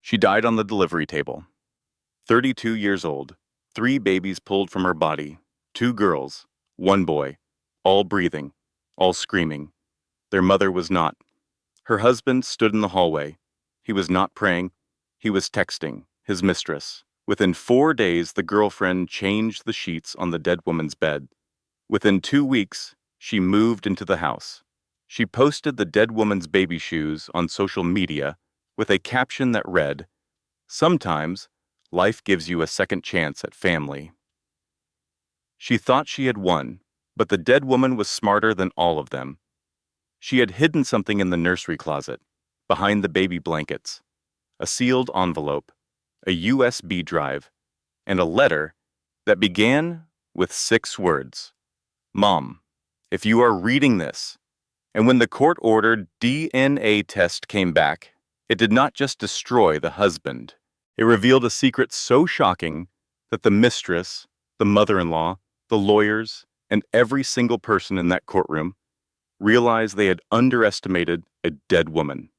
She died on the delivery table. 32 years old, 3 babies pulled from her body, 2 girls, 1 boy, all breathing, all screaming. Their mother was not. Her husband stood in the hallway. He was not praying. He was texting his mistress. Within 4 days, the girlfriend changed the sheets on the dead woman's bed. Within 2 weeks, she moved into the house. She posted the dead woman's baby shoes on social media with a caption that read, "Sometimes, life gives you a second chance at family." She thought she had won, but the dead woman was smarter than all of them. She had hidden something in the nursery closet, behind the baby blankets, a sealed envelope, a USB drive, and a letter that began with 6 words. "Mom, if you are reading this." And when the court-ordered DNA test came back, it did not just destroy the husband. It revealed a secret so shocking that the mistress, the mother-in-law, the lawyers, and every single person in that courtroom realized they had underestimated a dead woman.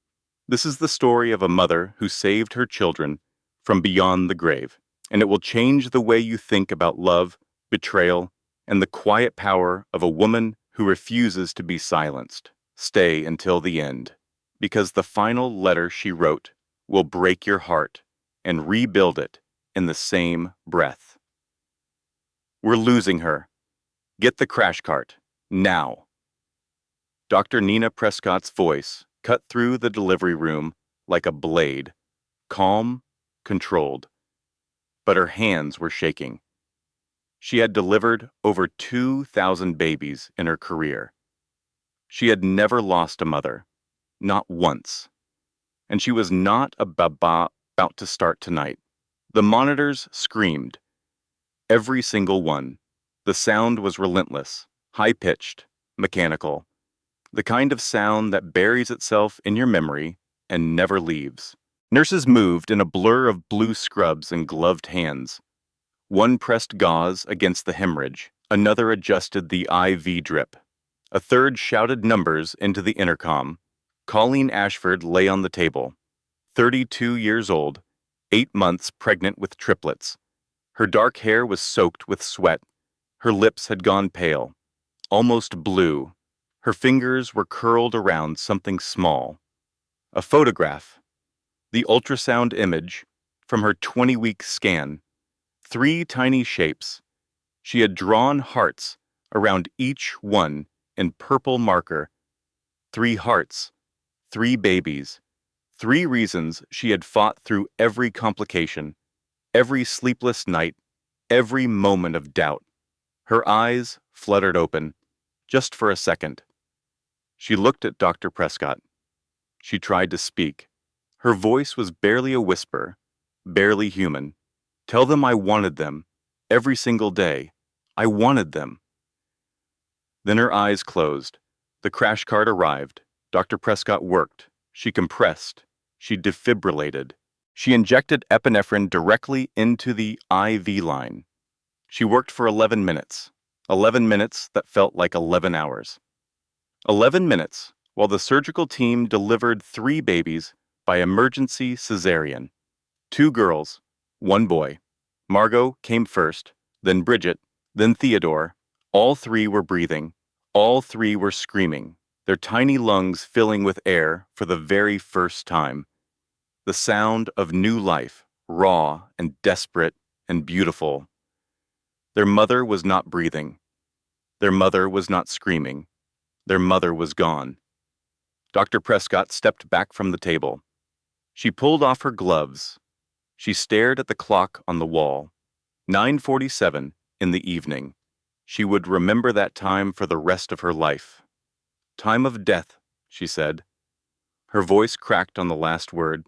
This is the story of a mother who saved her children from beyond the grave, and it will change the way you think about love, betrayal, and the quiet power of a woman who refuses to be silenced. Stay until the end, because the final letter she wrote will break your heart and rebuild it in the same breath. "We're losing her. Get the crash cart, now." Dr. Nina Prescott's voice cut through the delivery room like a blade, calm, controlled. But her hands were shaking. She had delivered over 2,000 babies in her career. She had never lost a mother, not once. And she was not about to start tonight. The monitors screamed. Every single one. The sound was relentless, high-pitched, mechanical. The kind of sound that buries itself in your memory and never leaves. Nurses moved in a blur of blue scrubs and gloved hands. One pressed gauze against the hemorrhage, another adjusted the IV drip. A third shouted numbers into the intercom. Colleen Ashford lay on the table, 32 years old, 8 months pregnant with triplets. Her dark hair was soaked with sweat. Her lips had gone pale, almost blue. Her fingers were curled around something small. A photograph. The ultrasound image from her 20-week scan. 3 tiny shapes. She had drawn hearts around each one in purple marker. 3 hearts, 3 babies, 3 reasons she had fought through every complication, every sleepless night, every moment of doubt. Her eyes fluttered open, just for a second. She looked at Dr. Prescott. She tried to speak. Her voice was barely a whisper, barely human. "Tell them I wanted them, every single day. I wanted them." Then her eyes closed. The crash cart arrived. Dr. Prescott worked. She compressed. She defibrillated. She injected epinephrine directly into the IV line. She worked for 11 minutes. 11 minutes that felt like 11 hours. 11 minutes while the surgical team delivered 3 babies by emergency cesarean. 2 girls, 1 boy. Margot came first, then Bridget, then Theodore. All 3 were breathing. All 3 were screaming, their tiny lungs filling with air for the very first time. The sound of new life, raw and desperate and beautiful. Their mother was not breathing. Their mother was not screaming. Their mother was gone. Dr. Prescott stepped back from the table. She pulled off her gloves. She stared at the clock on the wall. 9:47 in the evening. She would remember that time for the rest of her life. "Time of death," she said. Her voice cracked on the last word.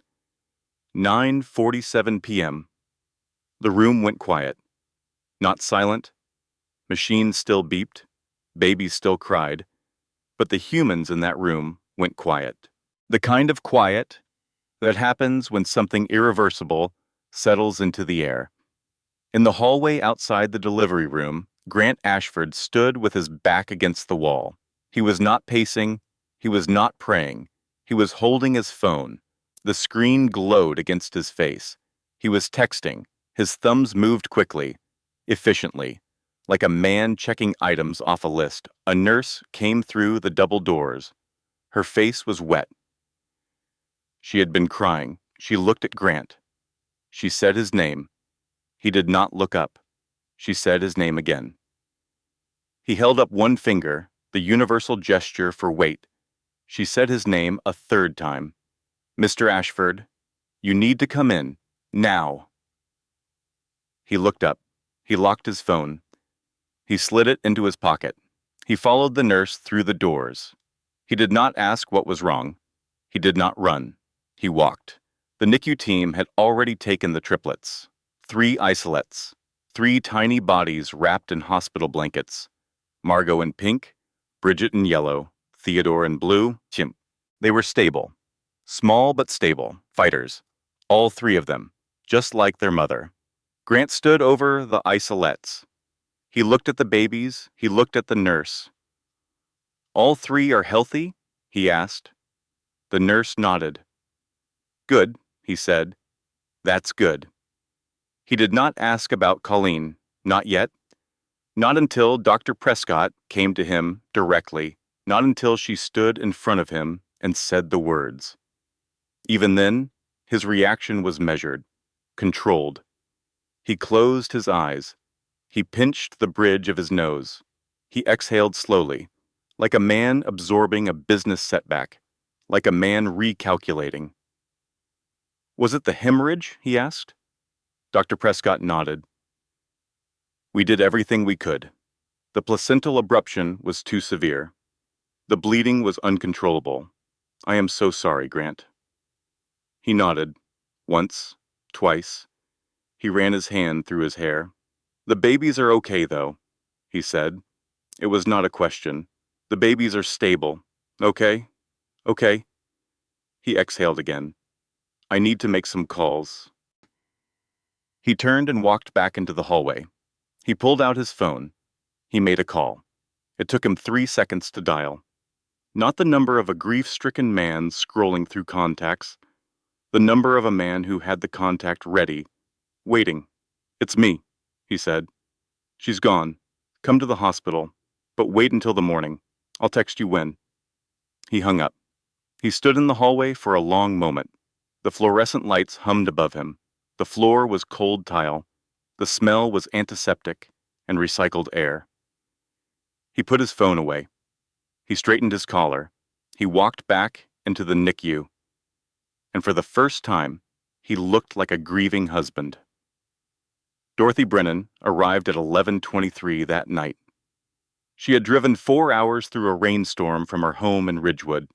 9:47 p.m. The room went quiet. Not silent. Machines still beeped. Babies still cried. But the humans in that room went quiet. The kind of quiet that happens when something irreversible settles into the air. In the hallway outside the delivery room, Grant Ashford stood with his back against the wall. He was not pacing. He was not praying. He was holding his phone. The screen glowed against his face. He was texting. His thumbs moved quickly, efficiently, like a man checking items off a list. A nurse came through the double doors. Her face was wet. She had been crying. She looked at Grant. She said his name. He did not look up. She said his name again. He held up one finger, the universal gesture for wait. She said his name a third time. Mr. Ashford, you need to come in, now. He looked up. He locked his phone. He slid it into his pocket. He followed the nurse through the doors. He did not ask what was wrong. He did not run. He walked. The NICU team had already taken the triplets. 3 isolates. 3 tiny bodies wrapped in hospital blankets. Margot in pink, Bridget in yellow, Theodore in blue, chimp. They were stable. Small but stable, fighters. All 3 of them, just like their mother. Grant stood over the isolates. He looked at the babies. He looked at the nurse. All 3 are healthy? He asked. The nurse nodded. Good, he said. That's good. He did not ask about Colleen, not yet. Not until Dr. Prescott came to him directly, not until she stood in front of him and said the words. Even then, his reaction was measured, controlled. He closed his eyes. He pinched the bridge of his nose. He exhaled slowly, like a man absorbing a business setback, like a man recalculating. Was it the hemorrhage? He asked. Dr. Prescott nodded. We did everything we could. The placental abruption was too severe. The bleeding was uncontrollable. I am so sorry, Grant. He nodded. Once, twice. He ran his hand through his hair. The babies are okay, though, he said. It was not a question. The babies are stable. Okay? Okay. He exhaled again. I need to make some calls. He turned and walked back into the hallway. He pulled out his phone. He made a call. It took him 3 seconds to dial. Not the number of a grief-stricken man scrolling through contacts. The number of a man who had the contact ready, waiting. It's me, he said. She's gone. Come to the hospital, but wait until the morning. I'll text you when. He hung up. He stood in the hallway for a long moment. The fluorescent lights hummed above him. The floor was cold tile. The smell was antiseptic and recycled air. He put his phone away. He straightened his collar. He walked back into the NICU. And for the first time, he looked like a grieving husband. Dorothy Brennan arrived at 11:23 that night. She had driven 4 hours through a rainstorm from her home in Ridgewood.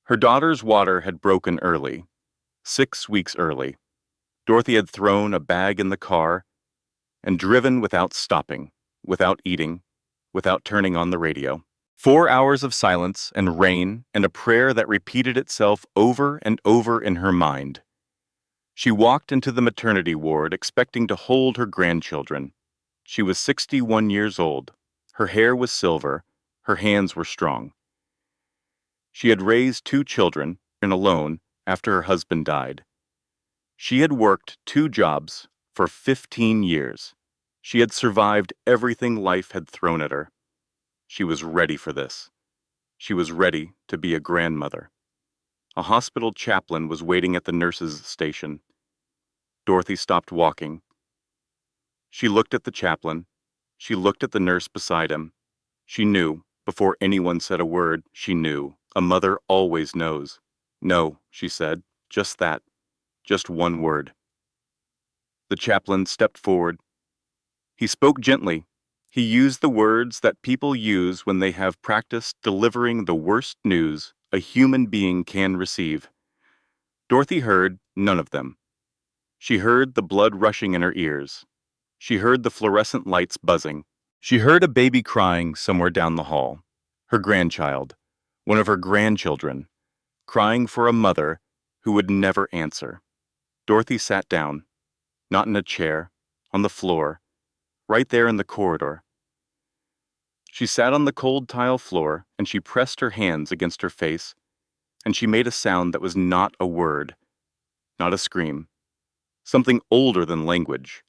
Her daughter's water had broken early, 6 weeks early. Dorothy had thrown a bag in the car and driven without stopping, without eating, without turning on the radio. 4 hours of silence and rain and a prayer that repeated itself over and over in her mind. She walked into the maternity ward expecting to hold her grandchildren. She was 61 years old. Her hair was silver. Her hands were strong. She had raised 2 children and alone after her husband died. She had worked 2 jobs for 15 years. She had survived everything life had thrown at her. She was ready for this. She was ready to be a grandmother. A hospital chaplain was waiting at the nurse's station. Dorothy stopped walking. She looked at the chaplain. She looked at the nurse beside him. She knew, before anyone said a word, she knew. A mother always knows. No, she said, just that. Just one word. The chaplain stepped forward. He spoke gently. He used the words that people use when they have practiced delivering the worst news a human being can receive. Dorothy heard none of them. She heard the blood rushing in her ears. She heard the fluorescent lights buzzing. She heard a baby crying somewhere down the hall. Her grandchild, one of her grandchildren, crying for a mother who would never answer. Dorothy sat down, not in a chair, on the floor, right there in the corridor. She sat on the cold tile floor and she pressed her hands against her face, and she made a sound that was not a word, not a scream. Something older than language.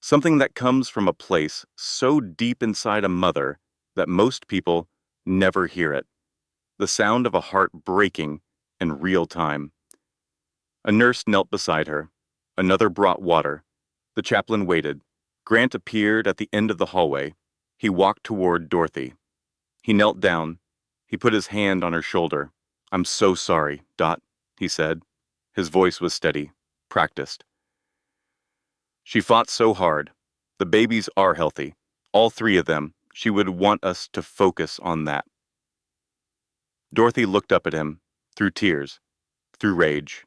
Something that comes from a place so deep inside a mother that most people never hear it. The sound of a heart breaking in real time. A nurse knelt beside her. Another brought water. The chaplain waited. Grant appeared at the end of the hallway. He walked toward Dorothy. He knelt down. He put his hand on her shoulder. "I'm so sorry, Dot," he said. His voice was steady, practiced. "She fought so hard. The babies are healthy. All three of them. She would want us to focus on that." Dorothy looked up at him, through tears, through rage,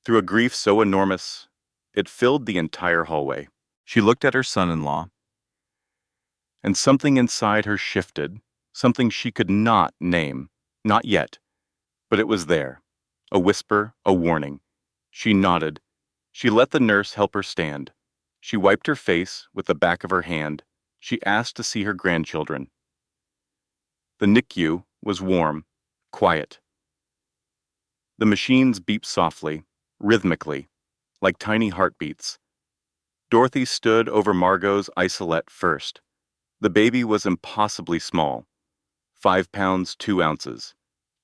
through a grief so enormous it filled the entire hallway. She looked at her son-in-law, and something inside her shifted, something she could not name, not yet, but it was there, a whisper, a warning. She nodded. She let the nurse help her stand. She wiped her face with the back of her hand. She asked to see her grandchildren. The NICU was warm, quiet. The machines beeped softly, rhythmically, like tiny heartbeats. Dorothy stood over Margot's isolette first. The baby was impossibly small, 5 pounds 2 ounces,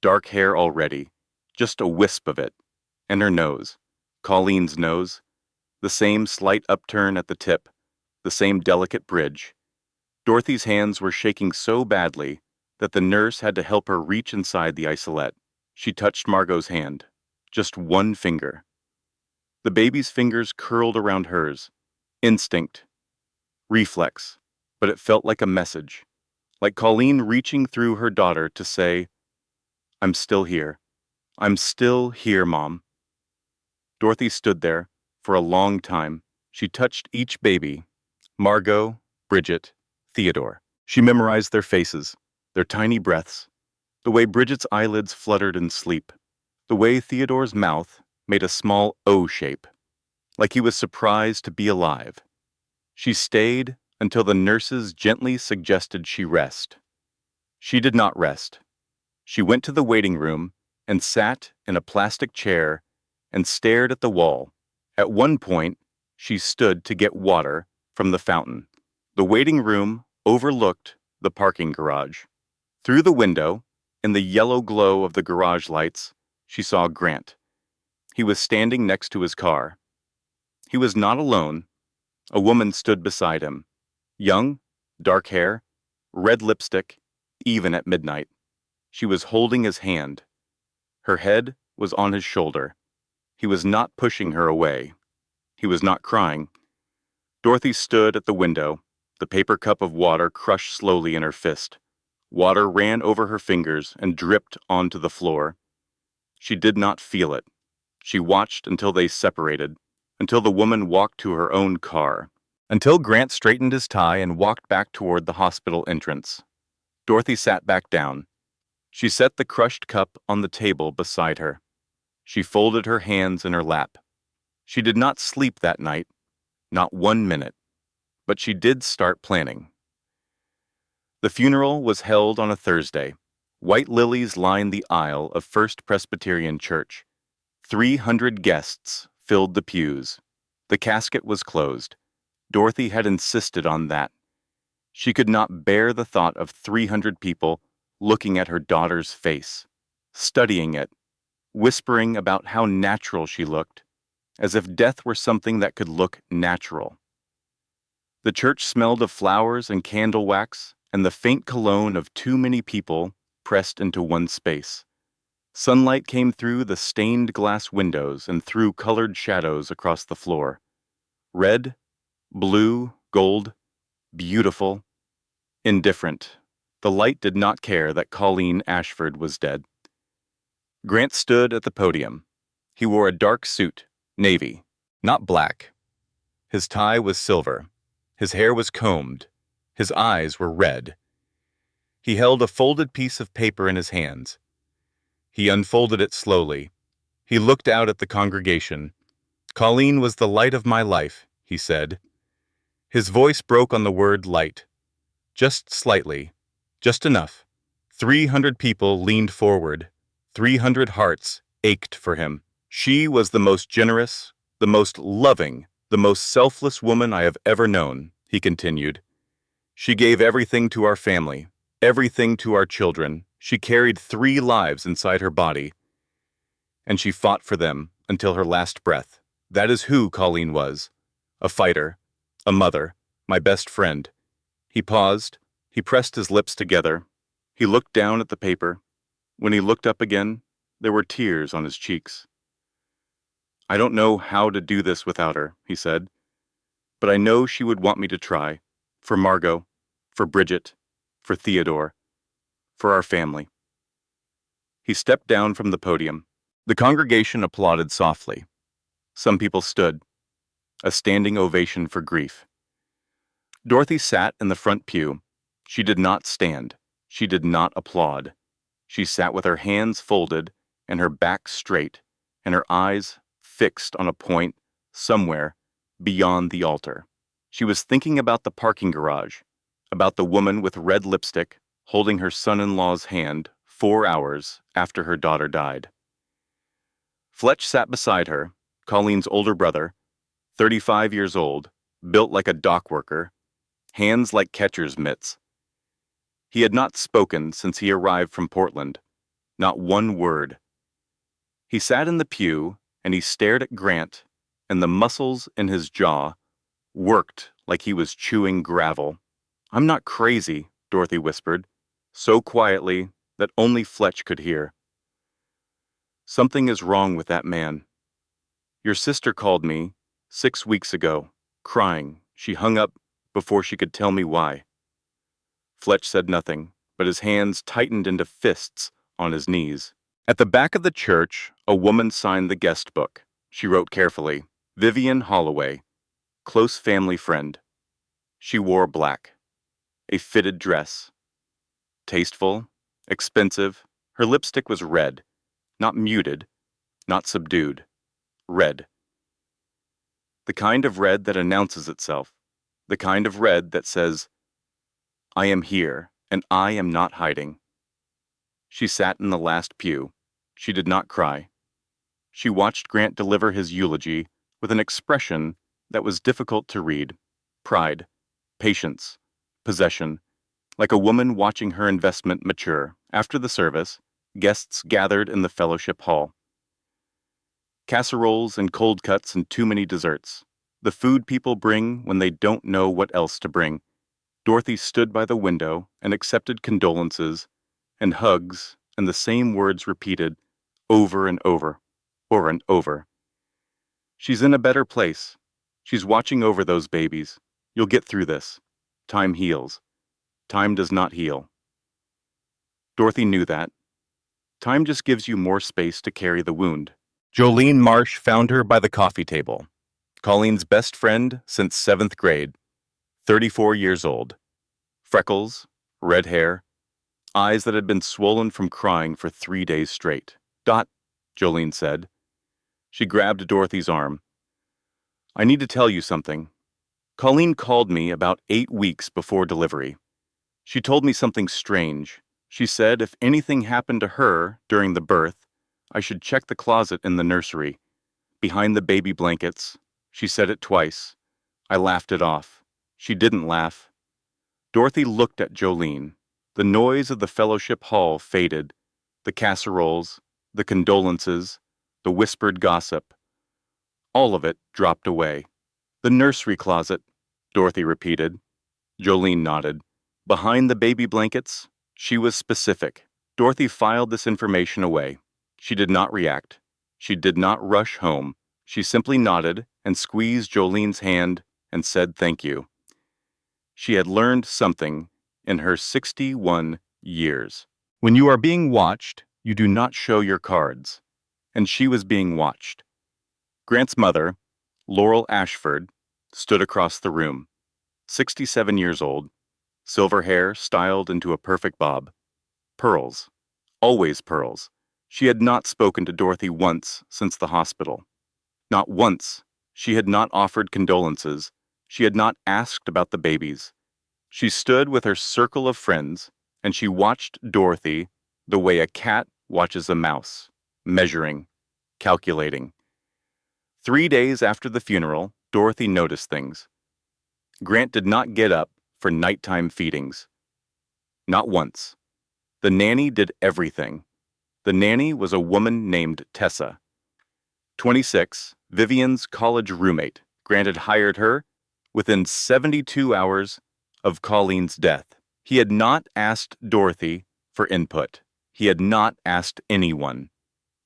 dark hair already, just a wisp of it, and her nose, Colleen's nose, the same slight upturn at the tip, the same delicate bridge. Dorothy's hands were shaking so badly that the nurse had to help her reach inside the isolette. She touched Margot's hand, just one finger. The baby's fingers curled around hers, instinct, reflex, but it felt like a message, like Colleen reaching through her daughter to say, "I'm still here. I'm still here, Mom." Dorothy stood there for a long time. She touched each baby, Margot, Bridget, Theodore. She memorized their faces, their tiny breaths, the way Bridget's eyelids fluttered in sleep, the way Theodore's mouth made a small O shape, like he was surprised to be alive. She stayed until the nurses gently suggested she rest. She did not rest. She went to the waiting room and sat in a plastic chair and stared at the wall. At one point, she stood to get water from the fountain. The waiting room overlooked the parking garage. Through the window, in the yellow glow of the garage lights, she saw Grant. He was standing next to his car. He was not alone. A woman stood beside him. Young, dark hair, red lipstick, even at midnight. She was holding his hand. Her head was on his shoulder. He was not pushing her away. He was not crying. Dorothy stood at the window, the paper cup of water crushed slowly in her fist. Water ran over her fingers and dripped onto the floor. She did not feel it. She watched until they separated, until the woman walked to her own car, until Grant straightened his tie and walked back toward the hospital entrance. Dorothy sat back down. She set the crushed cup on the table beside her. She folded her hands in her lap. She did not sleep that night, not 1 minute, but she did start planning. The funeral was held on a Thursday. White lilies lined the aisle of First Presbyterian Church. 300 guests filled the pews. The casket was closed. Dorothy had insisted on that. She could not bear the thought of 300 people looking at her daughter's face, studying it, whispering about how natural she looked, as if death were something that could look natural. The church smelled of flowers and candle wax and the faint cologne of too many people pressed into one space. Sunlight came through the stained glass windows and threw colored shadows across the floor. Red, blue, gold, beautiful, indifferent. The light did not care that Colleen Ashford was dead. Grant stood at the podium. He wore a dark suit, navy, not black. His tie was silver. His hair was combed. His eyes were red. He held a folded piece of paper in his hands. He unfolded it slowly. He looked out at the congregation. "Colleen was the light of my life," he said. His voice broke on the word light. Just slightly. Just enough. 300 people leaned forward. 300 hearts ached for him. She was the most generous, the most loving, the most selfless woman I have ever known, he continued. She gave everything to our family, everything to our children. She carried 3 lives inside her body, and she fought for them until her last breath. That is who Colleen was. A fighter, a mother, my best friend. He paused. He pressed his lips together. He looked down at the paper. When he looked up again, there were tears on his cheeks. I don't know how to do this without her, he said, but I know she would want me to try. For Margot, for Bridget, for Theodore, for our family. He stepped down from the podium. The congregation applauded softly. Some people stood. A standing ovation for grief. Dorothy sat in the front pew. She did not stand. She did not applaud. She sat with her hands folded and her back straight and her eyes fixed on a point somewhere beyond the altar. She was thinking about the parking garage, about the woman with red lipstick holding her son-in-law's hand 4 hours after her daughter died. Fletch sat beside her, Colleen's older brother, 35 years old, built like a dock worker, hands like catcher's mitts. He had not spoken since he arrived from Portland, not one word. He sat in the pew and he stared at Grant, and the muscles in his jaw worked like he was chewing gravel. I'm not crazy, Dorothy whispered, so quietly that only Fletch could hear. Something is wrong with that man. Your sister called me 6 weeks ago, crying. She hung up before she could tell me why. Fletch said nothing, but his hands tightened into fists on his knees. At the back of the church, a woman signed the guest book. She wrote carefully, Vivian Holloway, close family friend. She wore black, a fitted dress. Tasteful, expensive, her lipstick was red, not muted, not subdued, red. The kind of red that announces itself, the kind of red that says, I am here, and I am not hiding. She sat in the last pew. She did not cry. She watched Grant deliver his eulogy with an expression that was difficult to read. Pride, patience, possession, like a woman watching her investment mature. After the service, guests gathered in the fellowship hall. Casseroles and cold cuts and too many desserts. The food people bring when they don't know what else to bring. Dorothy stood by the window and accepted condolences and hugs and the same words repeated over and over and over. She's in a better place. She's watching over those babies. You'll get through this. Time heals. Time does not heal. Dorothy knew that. Time just gives you more space to carry the wound. Jolene Marsh found her by the coffee table. Colleen's best friend since 7th grade. 34 years old. Freckles, red hair, eyes that had been swollen from crying for 3 days straight. Dot, Jolene said. She grabbed Dorothy's arm. I need to tell you something. Colleen called me about 8 weeks before delivery. She told me something strange. She said if anything happened to her during the birth, I should check the closet in the nursery. Behind the baby blankets. She said it twice. I laughed it off. She didn't laugh. Dorothy looked at Jolene. The noise of the fellowship hall faded. The casseroles, the condolences, the whispered gossip. All of it dropped away. The nursery closet, Dorothy repeated. Jolene nodded. Behind the baby blankets, she was specific. Dorothy filed this information away. She did not react. She did not rush home. She simply nodded and squeezed Jolene's hand and said thank you. She had learned something in her 61 years. When you are being watched, you do not show your cards. And she was being watched. Grant's mother, Laurel Ashford, stood across the room. 67 years old, silver hair styled into a perfect bob. Pearls. Always pearls. She had not spoken to Dorothy once since the hospital. Not once. She had not offered condolences. She had not asked about the babies. She stood with her circle of friends, and she watched Dorothy the way a cat watches a mouse, measuring, calculating. 3 days after the funeral, Dorothy noticed things. Grant did not get up for nighttime feedings. Not once. The nanny did everything. The nanny was a woman named Tessa. 26, Vivian's college roommate. Grant had hired her within 72 hours of Colleen's death. He had not asked Dorothy for input. He had not asked anyone.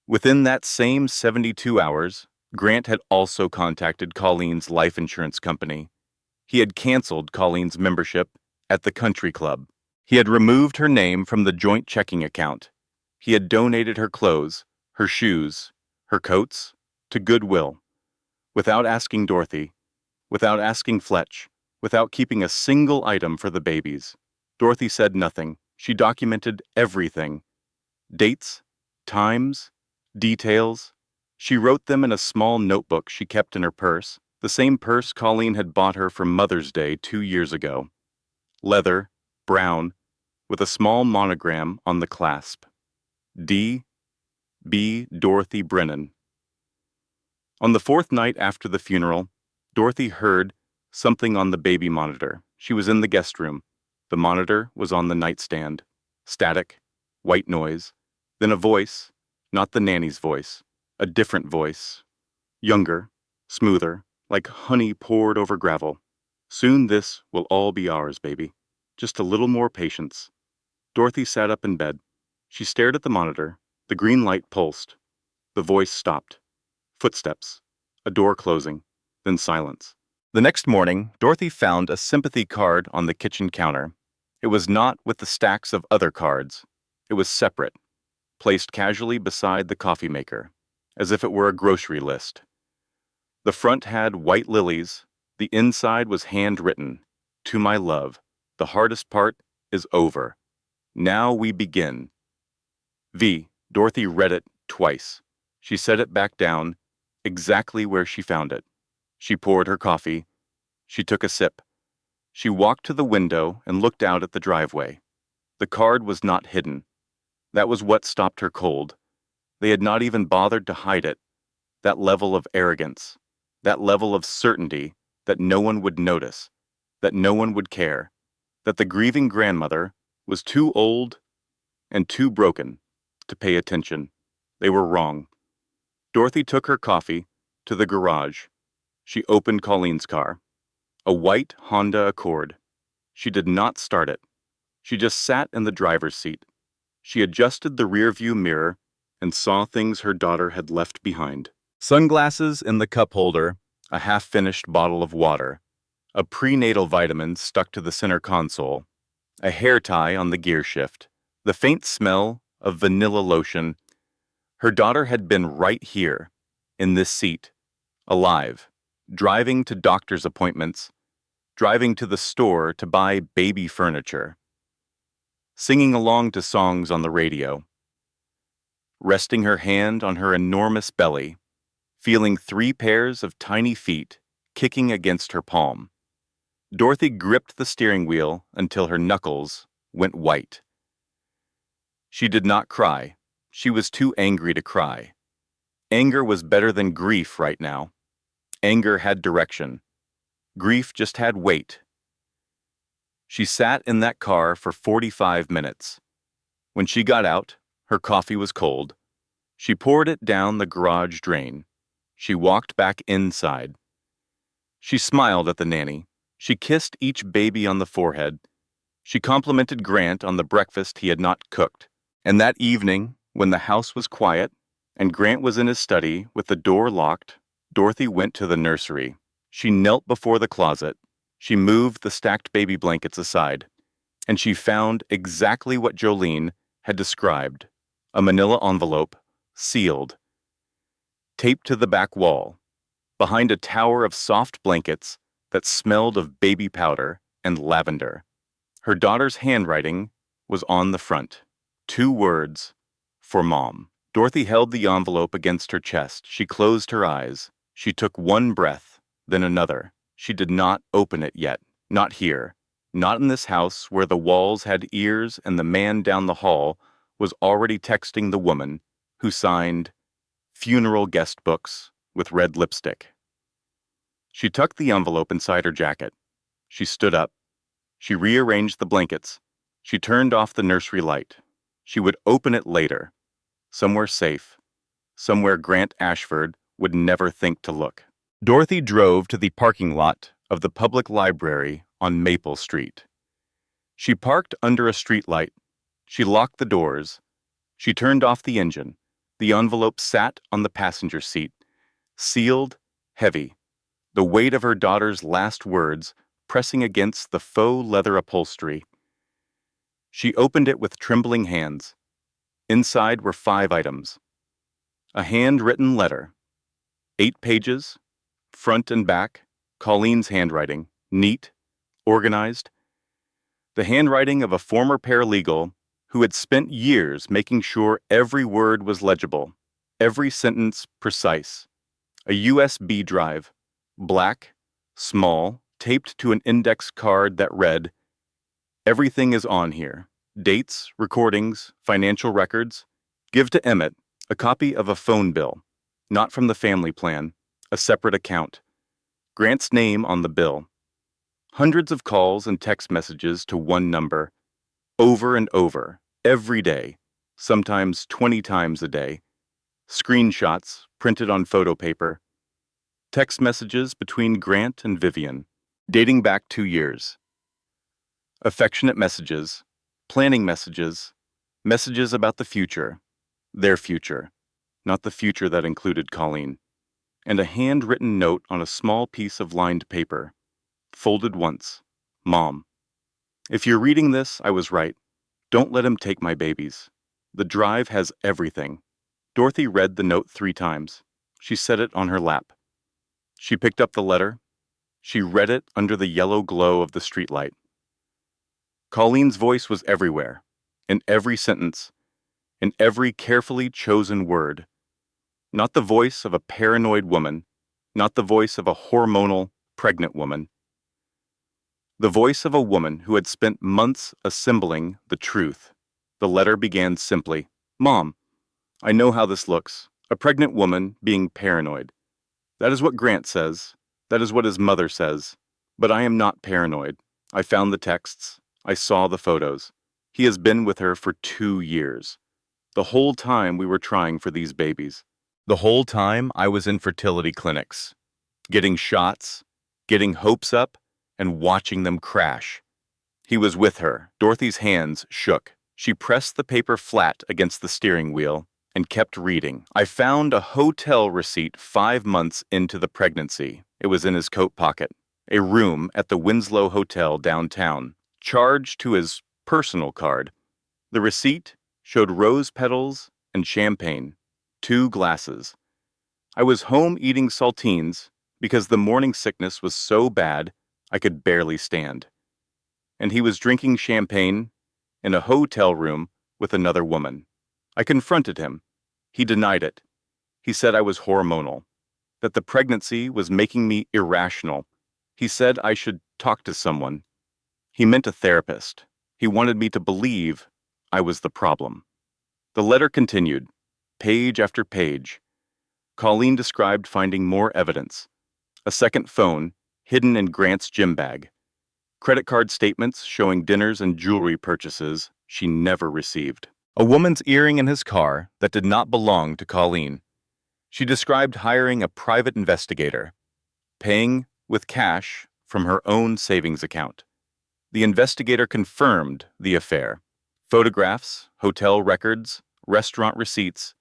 Within that same 72 hours, Grant had also contacted Colleen's life insurance company. He had canceled Colleen's membership at the country club. He had removed her name from the joint checking account. He had donated her clothes, her shoes, her coats, to Goodwill. Without asking Dorothy, without asking Fletch, without keeping a single item for the babies. Dorothy said nothing. She documented everything. Dates, times, details. She wrote them in a small notebook she kept in her purse, the same purse Colleen had bought her for Mother's Day 2 years ago. Leather, brown, with a small monogram on the clasp. D. B. Dorothy Brennan. On the 4th night after the funeral, Dorothy heard something on the baby monitor. She was in the guest room. The monitor was on the nightstand. Static, white noise, then a voice, not the nanny's voice, a different voice. Younger, smoother, like honey poured over gravel. Soon this will all be ours, baby. Just a little more patience. Dorothy sat up in bed. She stared at the monitor. The green light pulsed. The voice stopped. Footsteps. A door closing. Then silence. The next morning, Dorothy found a sympathy card on the kitchen counter. It was not with the stacks of other cards. It was separate, placed casually beside the coffee maker, as if it were a grocery list. The front had white lilies. The inside was handwritten. To my love, the hardest part is over. Now we begin. V. Dorothy read it twice. She set it back down, exactly where she found it. She poured her coffee. She took a sip. She walked to the window and looked out at the driveway. The card was not hidden. That was what stopped her cold. They had not even bothered to hide it. That level of arrogance, that level of certainty that no one would notice, that no one would care, that the grieving grandmother was too old and too broken to pay attention. They were wrong. Dorothy took her coffee to the garage. She opened Colleen's car, a white Honda Accord. She did not start it. She just sat in the driver's seat. She adjusted the rearview mirror and saw things her daughter had left behind. Sunglasses in the cup holder, a half-finished bottle of water, a prenatal vitamin stuck to the center console, a hair tie on the gear shift, the faint smell of vanilla lotion. Her daughter had been right here, in this seat, alive, driving to doctor's appointments, driving to the store to buy baby furniture, singing along to songs on the radio, resting her hand on her enormous belly, feeling 3 pairs of tiny feet kicking against her palm. Dorothy gripped the steering wheel until her knuckles went white. She did not cry. She was too angry to cry. Anger was better than grief right now. Anger had direction. Grief just had weight. She sat in that car for 45 minutes. When she got out, her coffee was cold. She poured it down the garage drain. She walked back inside. She smiled at the nanny. She kissed each baby on the forehead. She complimented Grant on the breakfast he had not cooked. And that evening, when the house was quiet and Grant was in his study with the door locked, Dorothy went to the nursery. She knelt before the closet. She moved the stacked baby blankets aside, and she found exactly what Jolene had described: a manila envelope, sealed, taped to the back wall, behind a tower of soft blankets that smelled of baby powder and lavender. Her daughter's handwriting was on the front. 2 words, for Mom. Dorothy held the envelope against her chest. She closed her eyes. She took 1 breath, then another. She did not open it yet. Not here. Not in this house where the walls had ears and the man down the hall was already texting the woman who signed funeral guest books with red lipstick. She tucked the envelope inside her jacket. She stood up. She rearranged the blankets. She turned off the nursery light. She would open it later, somewhere safe, somewhere Grant Ashford would never think to look. Dorothy drove to the parking lot of the public library on Maple Street. She parked under a streetlight. She locked the doors. She turned off the engine. The envelope sat on the passenger seat, sealed, heavy, the weight of her daughter's last words pressing against the faux leather upholstery. She opened it with trembling hands. Inside were 5 items. A handwritten letter. 8 pages, front and back, Colleen's handwriting, neat, organized. The handwriting of a former paralegal who had spent years making sure every word was legible, every sentence precise. A USB drive, black, small, taped to an index card that read, "Everything is on here. Dates, recordings, financial records. Give to Emmett a copy of a phone bill, not from the family plan, a separate account. Grant's name on the bill. Hundreds of calls and text messages to one number, over and over, every day, sometimes 20 times a day. Screenshots printed on photo paper. Text messages between Grant and Vivian, dating back 2 years. Affectionate messages, planning messages, messages about the future, their future, not the future that included Colleen, and a handwritten note on a small piece of lined paper, folded once. Mom, if you're reading this, I was right. Don't let him take my babies. The drive has everything. Dorothy read the note 3 times. She set it on her lap. She picked up the letter. She read it under the yellow glow of the streetlight. Colleen's voice was everywhere, in every sentence, in every carefully chosen word. Not the voice of a paranoid woman, not the voice of a hormonal, pregnant woman. The voice of a woman who had spent months assembling the truth. The letter began simply, "Mom, I know how this looks. A pregnant woman being paranoid. That is what Grant says. That is what his mother says. But I am not paranoid. I found the texts. I saw the photos. He has been with her for 2 years. The whole time we were trying for these babies. The whole time I was in fertility clinics, getting shots, getting hopes up, and watching them crash. He was with her." Dorothy's hands shook. She pressed the paper flat against the steering wheel and kept reading. "I found a hotel receipt 5 months into the pregnancy. It was in his coat pocket. A room at the Winslow Hotel downtown, charged to his personal card. The receipt showed rose petals and champagne, 2 glasses. I was home eating saltines because the morning sickness was so bad I could barely stand. And he was drinking champagne in a hotel room with another woman. I confronted him. He denied it. He said I was hormonal, that the pregnancy was making me irrational. He said I should talk to someone. He meant a therapist. He wanted me to believe I was the problem." The letter continued, page after page. Colleen described finding more evidence. A second phone, hidden in Grant's gym bag. Credit card statements showing dinners and jewelry purchases she never received. A woman's earring in his car that did not belong to Colleen. She described hiring a private investigator, paying with cash from her own savings account. The investigator confirmed the affair. Photographs, hotel records, restaurant receipts.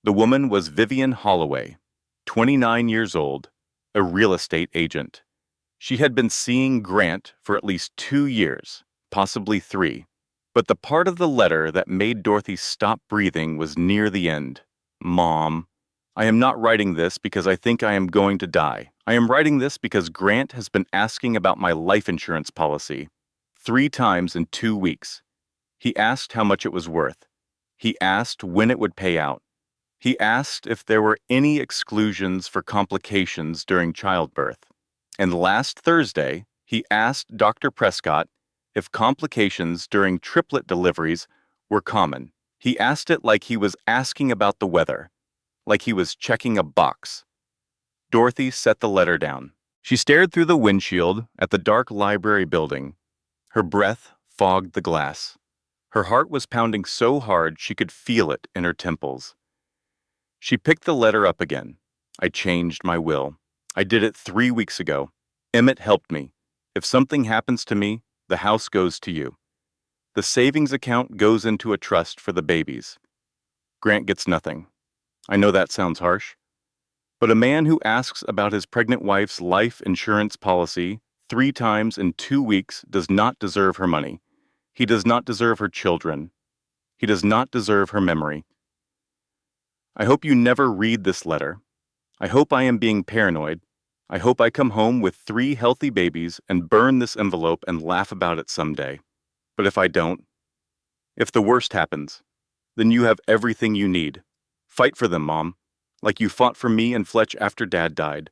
The woman was Vivian Holloway, 29 years old, a real estate agent. She had been seeing Grant for at least 2 years, possibly 3. But the part of the letter that made Dorothy stop breathing was near the end. "Mom, I am not writing this because I think I am going to die. I am writing this because Grant has been asking about my life insurance policy 3 times in 2 weeks. He asked how much it was worth. He asked when it would pay out. He asked if there were any exclusions for complications during childbirth. And last Thursday, he asked Dr. Prescott if complications during triplet deliveries were common. He asked it like he was asking about the weather, like he was checking a box. Dorothy set the letter down. She stared through the windshield at the dark library building. Her breath fogged the glass. Her heart was pounding so hard she could feel it in her temples. She picked the letter up again. I changed my will. I did it 3 weeks ago. Emmett helped me. If something happens to me, the house goes to you. The savings account goes into a trust for the babies. Grant gets nothing. I know that sounds harsh. But a man who asks about his pregnant wife's life insurance policy 3 times in 2 weeks does not deserve her money. He does not deserve her children. He does not deserve her memory. I hope you never read this letter. I hope I am being paranoid. I hope I come home with 3 healthy babies and burn this envelope and laugh about it someday. But if I don't, if the worst happens, then you have everything you need. Fight for them, Mom, like you fought for me and Fletch after Dad died.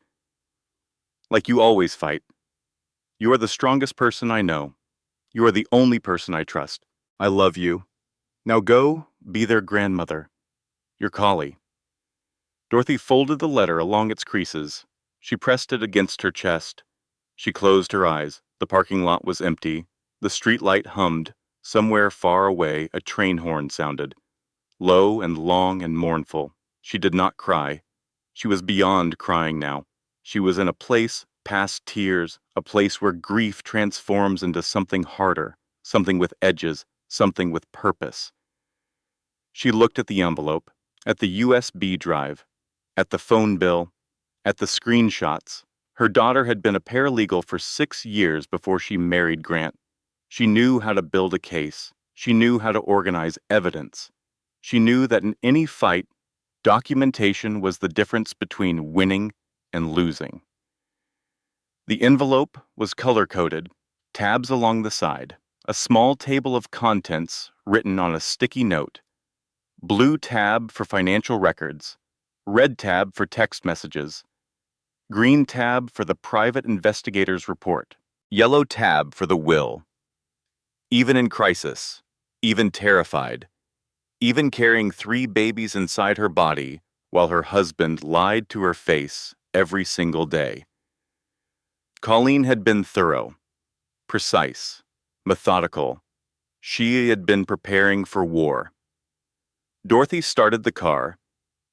Like you always fight. You are the strongest person I know. You are the only person I trust. I love you. Now go, be their grandmother. Your collie. Dorothy folded the letter along its creases. She pressed it against her chest. She closed her eyes. The parking lot was empty. The street light hummed. Somewhere far away, a train horn sounded. Low and long and mournful. She did not cry. She was beyond crying now. She was in a place past tears, a place where grief transforms into something harder, something with edges, something with purpose. She looked at the envelope, at the USB drive, at the phone bill, at the screenshots. Her daughter had been a paralegal for 6 years before she married Grant. She knew how to build a case. She knew how to organize evidence. She knew that in any fight, documentation was the difference between winning and losing. The envelope was color-coded, tabs along the side, a small table of contents written on a sticky note. Blue tab for financial records, red tab for text messages, green tab for the private investigator's report, yellow tab for the will. Even in crisis, even terrified, even carrying 3 babies inside her body while her husband lied to her face every single day. Colleen had been thorough, precise, methodical. She had been preparing for war. Dorothy started the car.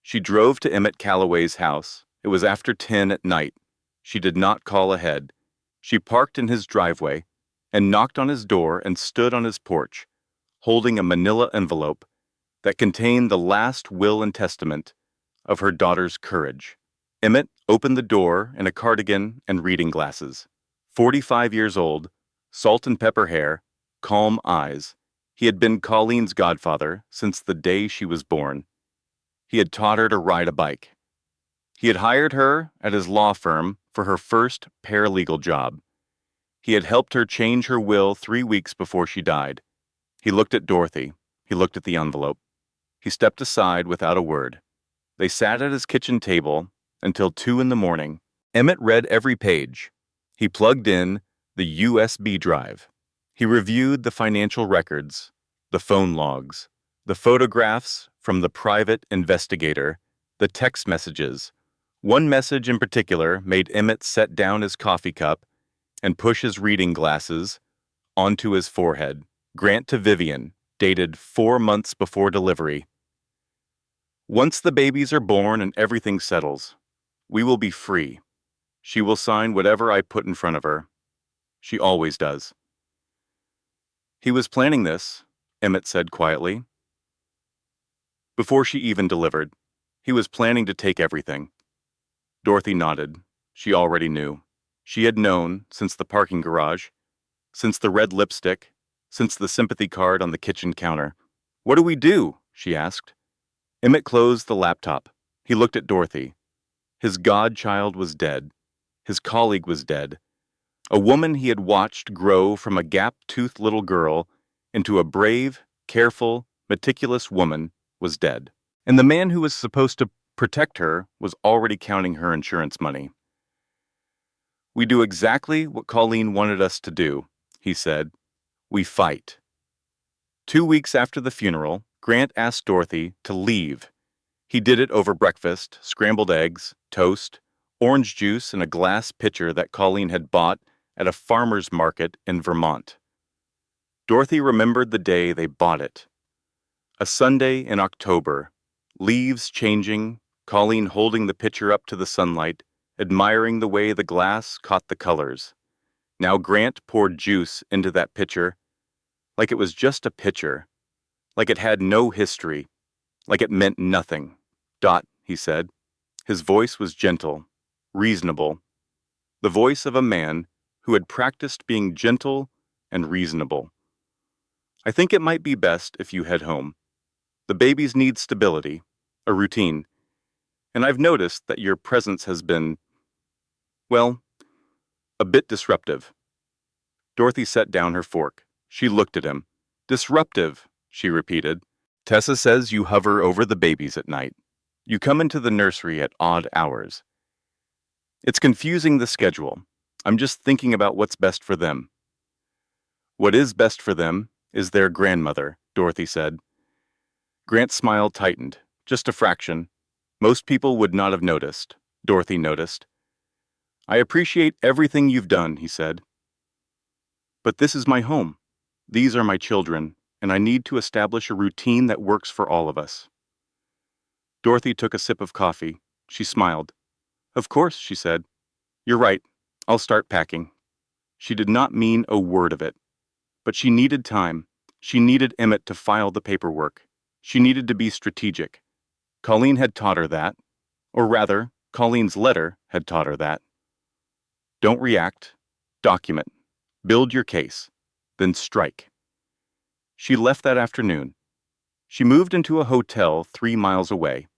She drove to Emmett Calloway's house. It was after 10 at night. She did not call ahead. She parked in his driveway and knocked on his door and stood on his porch, holding a manila envelope that contained the last will and testament of her daughter's courage. Emmett opened the door in a cardigan and reading glasses. 45 years old, salt and pepper hair, calm eyes. He had been Colleen's godfather since the day she was born. He had taught her to ride a bike. He had hired her at his law firm for her first paralegal job. He had helped her change her will 3 weeks before she died. He looked at Dorothy. He looked at the envelope. He stepped aside without a word. They sat at his kitchen table until 2 in the morning. Emmett read every page. He plugged in the USB drive. He reviewed the financial records, the phone logs, the photographs from the private investigator, the text messages. One message in particular made Emmett set down his coffee cup and push his reading glasses onto his forehead. Grant to Vivian, dated 4 months before delivery. Once the babies are born and everything settles, we will be free. She will sign whatever I put in front of her. She always does. He was planning this, Emmett said quietly. Before she even delivered, he was planning to take everything. Dorothy nodded. She already knew. She had known since the parking garage, since the red lipstick, since the sympathy card on the kitchen counter. What do we do? She asked. Emmett closed the laptop. He looked at Dorothy. His godchild was dead. His colleague was dead. A woman he had watched grow from a gap-toothed little girl into a brave, careful, meticulous woman was dead. And the man who was supposed to protect her was already counting her insurance money. We do exactly what Colleen wanted us to do, he said. We fight. 2 weeks after the funeral, Grant asked Dorothy to leave. He did it over breakfast, scrambled eggs, toast, orange juice, and a glass pitcher that Colleen had bought at a farmer's market in Vermont. Dorothy remembered the day they bought it. A Sunday in October, leaves changing, Colleen holding the pitcher up to the sunlight, admiring the way the glass caught the colors. Now Grant poured juice into that pitcher, like it was just a pitcher, like it had no history, like it meant nothing. Dot, he said. His voice was gentle, reasonable, the voice of a man who had practiced being gentle and reasonable. I think it might be best if you head home. The babies need stability, a routine, and I've noticed that your presence has been, well, a bit disruptive. Dorothy set down her fork. She looked at him. Disruptive, she repeated. Tessa says you hover over the babies at night. You come into the nursery at odd hours. It's confusing the schedule. I'm just thinking about what's best for them. What is best for them is their grandmother, Dorothy said. Grant's smile tightened, just a fraction. Most people would not have noticed. Dorothy noticed. I appreciate everything you've done, he said. But this is my home. These are my children, and I need to establish a routine that works for all of us. Dorothy took a sip of coffee. She smiled. Of course, she said. You're right. I'll start packing. She did not mean a word of it. But she needed time. She needed Emmett to file the paperwork. She needed to be strategic. Colleen had taught her that. Or rather, Colleen's letter had taught her that. Don't react. Document. Build your case. Then strike. She left that afternoon. She moved into a hotel 3 miles away,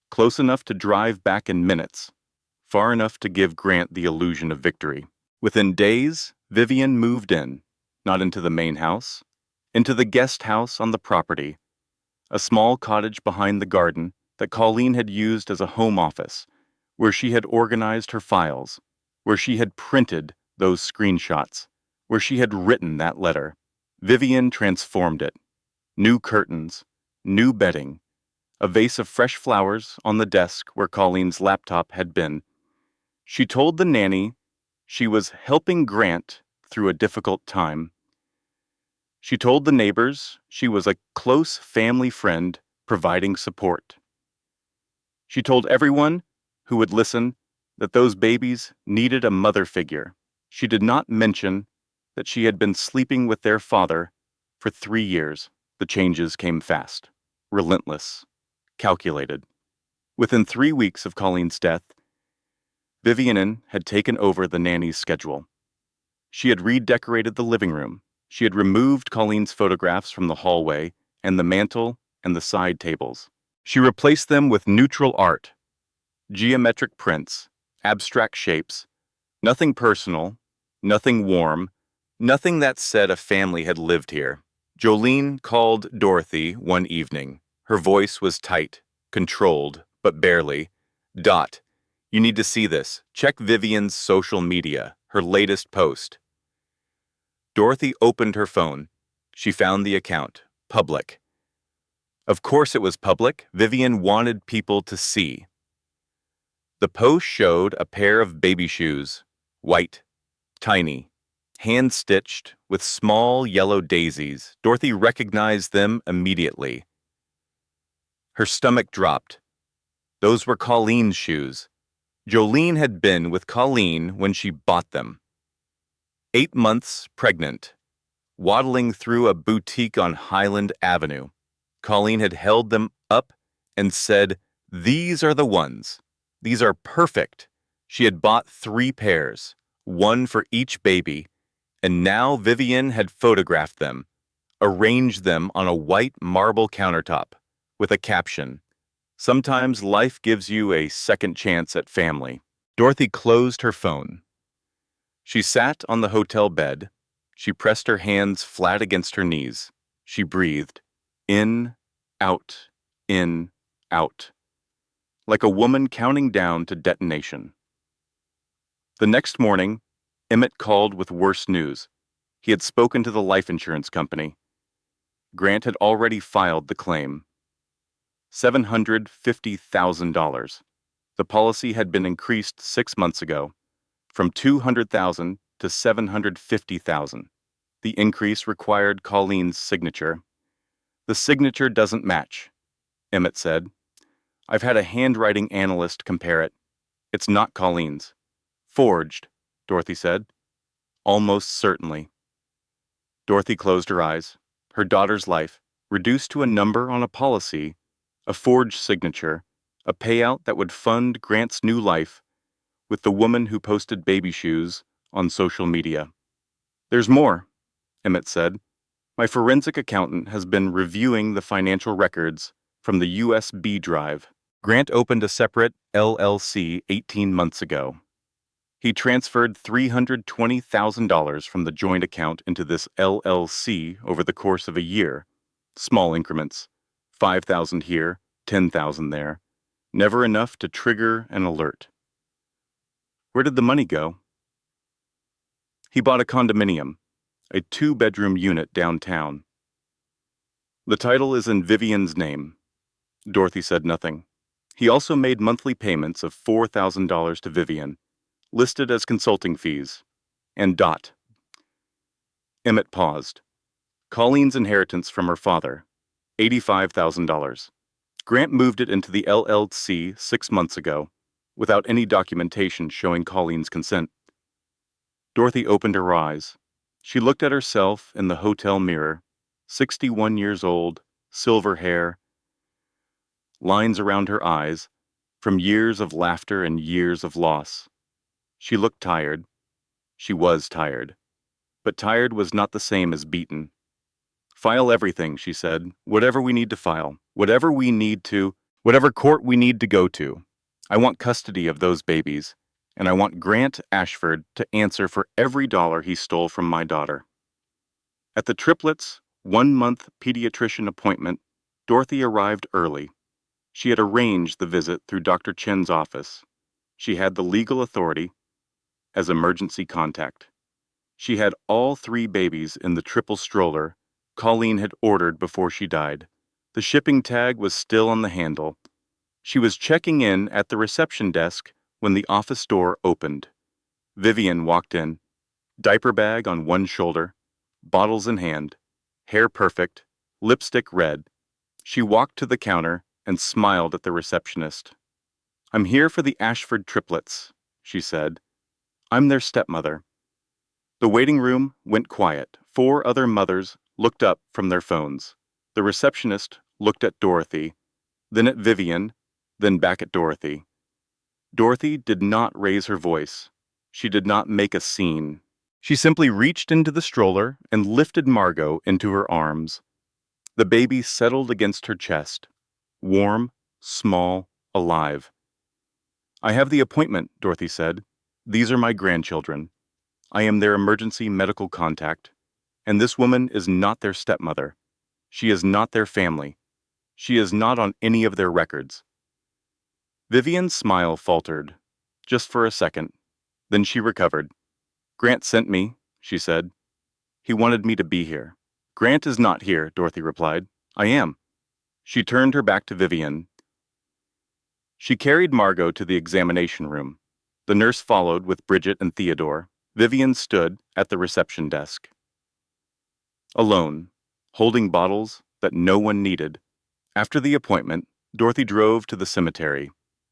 close enough to drive back in minutes, far enough to give Grant the illusion of victory. Within days, Vivian moved in, not into the main house, into the guest house on the property, a small cottage behind the garden that Colleen had used as a home office, where she had organized her files, where she had printed those screenshots, where she had written that letter. Vivian transformed it. New curtains, new bedding, a vase of fresh flowers on the desk where Colleen's laptop had been. She told the nanny she was helping Grant through a difficult time. She told the neighbors she was a close family friend providing support. She told everyone who would listen that those babies needed a mother figure. She did not mention that she had been sleeping with their father for 3 years. The changes came fast, relentless, calculated. Within 3 weeks of Colleen's death, Vivian had taken over the nanny's schedule. She had redecorated the living room. She had removed Colleen's photographs from the hallway and the mantel and the side tables. She replaced them with neutral art, geometric prints, abstract shapes, nothing personal, nothing warm, nothing that said a family had lived here. Jolene called Dorothy one evening. Her voice was tight, controlled, but barely. Dot, you need to see this. Check Vivian's social media, her latest post. Dorothy opened her phone. She found the account, public. Of course it was public. Vivian wanted people to see. The post showed a pair of baby shoes, white, tiny, hand-stitched with small yellow daisies. Dorothy recognized them immediately. Her stomach dropped. Those were Colleen's shoes. Jolene had been with Colleen when she bought them. 8 months pregnant, waddling through a boutique on Highland Avenue. Colleen had held them up and said, "These are the ones. These are perfect." She had bought 3 pairs, one for each baby, and now Vivian had photographed them, arranged them on a white marble countertop, with a caption, "Sometimes life gives you a second chance at family." Dorothy closed her phone. She sat on the hotel bed. She pressed her hands flat against her knees. She breathed, in, out, like a woman counting down to detonation. The next morning, Emmett called with worse news. He had spoken to the life insurance company. Grant had already filed the claim. $750,000. The policy had been increased 6 months ago, from $200,000 to $750,000. The increase required Colleen's signature. The signature doesn't match, Emmett said. I've had a handwriting analyst compare it. It's not Colleen's. Forged, Dorothy said. Almost certainly. Dorothy closed her eyes. Her daughter's life, reduced to a number on a policy, a forged signature, a payout that would fund Grant's new life, with the woman who posted baby shoes on social media. There's more, Emmett said. My forensic accountant has been reviewing the financial records from the USB drive. Grant opened a separate LLC 18 months ago. He transferred $320,000 from the joint account into this LLC over the course of a year. Small increments. $5,000 here, $10,000 there. Never enough to trigger an alert. Where did the money go? He bought a condominium, a 2-bedroom unit downtown. The title is in Vivian's name. Dorothy said nothing. He also made monthly payments of $4,000 to Vivian, listed as consulting fees, and Dot. Emmett paused. Colleen's inheritance from her father, $85,000. Grant moved it into the LLC 6 months ago, without any documentation showing Colleen's consent. Dorothy opened her eyes. She looked at herself in the hotel mirror, 61 years old, silver hair, lines around her eyes, from years of laughter and years of loss. She looked tired. She was tired. But tired was not the same as beaten. File everything, she said. Whatever we need to file. Whatever court we need to go to. I want custody of those babies, and I want Grant Ashford to answer for every dollar he stole from my daughter. At the triplets' 1-month pediatrician appointment, Dorothy arrived early. She had arranged the visit through Dr. Chen's office. She had the legal authority as emergency contact. She had all 3 babies in the triple stroller Colleen had ordered before she died. The shipping tag was still on the handle. She was checking in at the reception desk when the office door opened. Vivian walked in, diaper bag on one shoulder, bottles in hand, hair perfect, lipstick red. She walked to the counter and smiled at the receptionist. I'm here for the Ashford triplets, she said. I'm their stepmother. The waiting room went quiet. 4 other mothers looked up from their phones. The receptionist looked at Dorothy, then at Vivian, then back at Dorothy. Dorothy did not raise her voice. She did not make a scene. She simply reached into the stroller and lifted Margot into her arms. The baby settled against her chest, warm, small, alive. I have the appointment, Dorothy said. These are my grandchildren. I am their emergency medical contact, and this woman is not their stepmother. She is not their family. She is not on any of their records. Vivian's smile faltered, just for a second. Then she recovered. Grant sent me, she said. He wanted me to be here. Grant is not here, Dorothy replied. I am. She turned her back to Vivian. She carried Margot to the examination room. The nurse followed with Bridget and Theodore. Vivian stood at the reception desk. Alone, holding bottles that no one needed. After the appointment, Dorothy drove to the cemetery.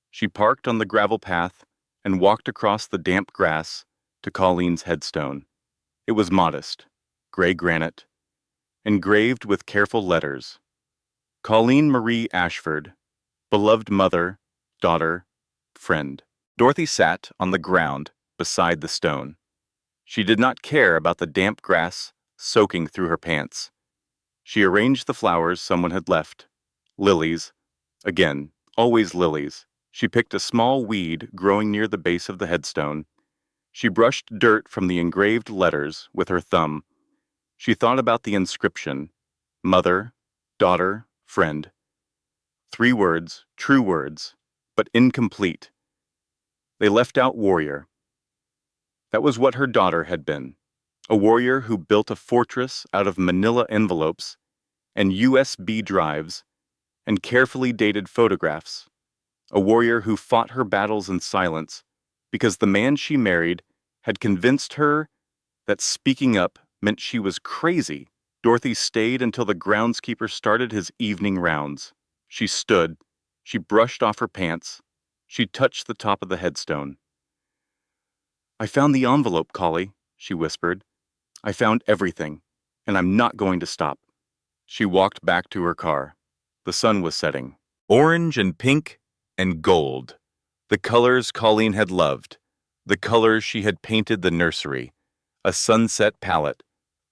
She parked on the gravel path and walked across the damp grass to Colleen's headstone. It was modest, gray granite, engraved with careful letters. Colleen Marie Ashford, beloved mother, daughter, friend. Dorothy sat on the ground beside the stone. She did not care about the damp grass soaking through her pants. She arranged the flowers someone had left. Lilies. Again, always lilies. She picked a small weed growing near the base of the headstone. She brushed dirt from the engraved letters with her thumb. She thought about the inscription, mother, daughter, friend. 3 words, true words, but incomplete. They left out warrior. That was what her daughter had been, a warrior who built a fortress out of manila envelopes and USB drives and carefully dated photographs. A warrior who fought her battles in silence because the man she married had convinced her that speaking up meant she was crazy. Dorothy stayed until the groundskeeper started his evening rounds. She stood. She brushed off her pants. She touched the top of the headstone. "I found the envelope, Collie," she whispered. "I found everything, and I'm not going to stop." She walked back to her car. The sun was setting. Orange and pink and gold. The colors Colleen had loved. The colors she had painted the nursery. A sunset palette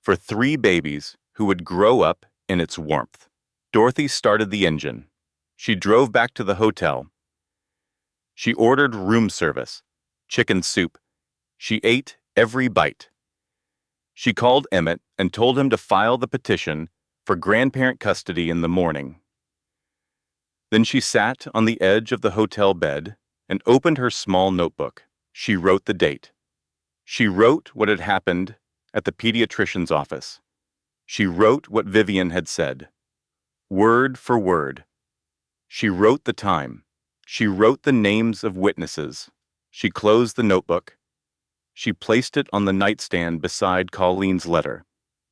for 3 babies who would grow up in its warmth. Dorothy started the engine. She drove back to the hotel. She ordered room service, chicken soup. She ate every bite. She called Emmett and told him to file the petition for grandparent custody in the morning. Then she sat on the edge of the hotel bed and opened her small notebook. She wrote the date. She wrote what had happened at the pediatrician's office. She wrote what Vivian had said, word for word. She wrote the time. She wrote the names of witnesses. She closed the notebook. She placed it on the nightstand beside Colleen's letter.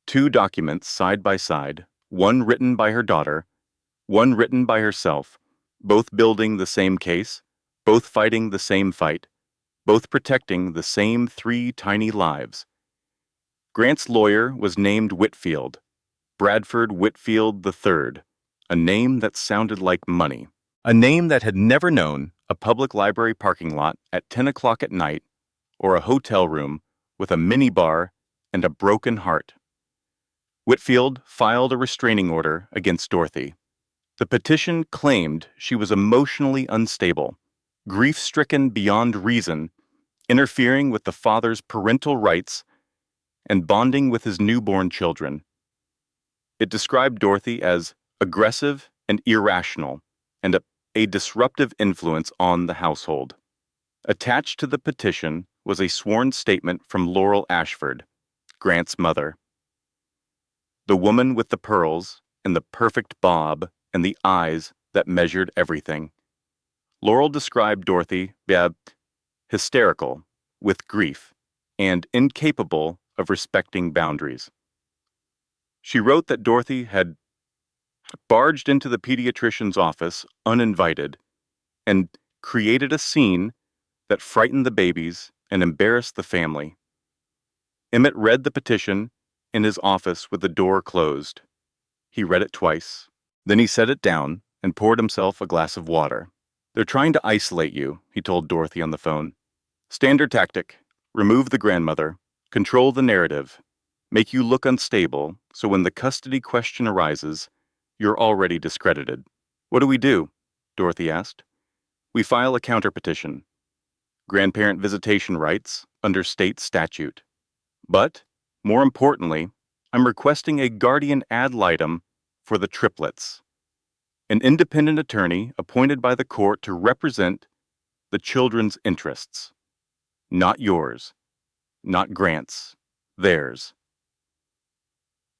2 documents side by side, one written by her daughter, one written by herself, both building the same case, both fighting the same fight, both protecting the same 3 tiny lives. Grant's lawyer was named Whitfield, Bradford Whitfield III, a name that sounded like money, a name that had never known a public library parking lot at 10 o'clock at night or a hotel room with a minibar and a broken heart. Whitfield filed a restraining order against Dorothy. The petition claimed she was emotionally unstable, grief-stricken beyond reason, interfering with the father's parental rights and bonding with his newborn children. It described Dorothy as aggressive and irrational and a disruptive influence on the household. Attached to the petition was a sworn statement from Laurel Ashford, Grant's mother. The woman with the pearls and the perfect bob and the eyes that measured everything. Laurel described Dorothy as hysterical, with grief, and incapable of respecting boundaries. She wrote that Dorothy had barged into the pediatrician's office uninvited and created a scene that frightened the babies and embarrassed the family. Emmett read the petition in his office with the door closed. He read it twice. Then he set it down and poured himself a glass of water. "They're trying to isolate you," he told Dorothy on the phone. "Standard tactic. Remove the grandmother. Control the narrative. Make you look unstable, so when the custody question arises, you're already discredited." "What do we do?" Dorothy asked. "We file a counterpetition. Grandparent visitation rights under state statute. But, more importantly, I'm requesting a guardian ad litem for the triplets. An independent attorney appointed by the court to represent the children's interests. Not yours. Not Grant's. Theirs."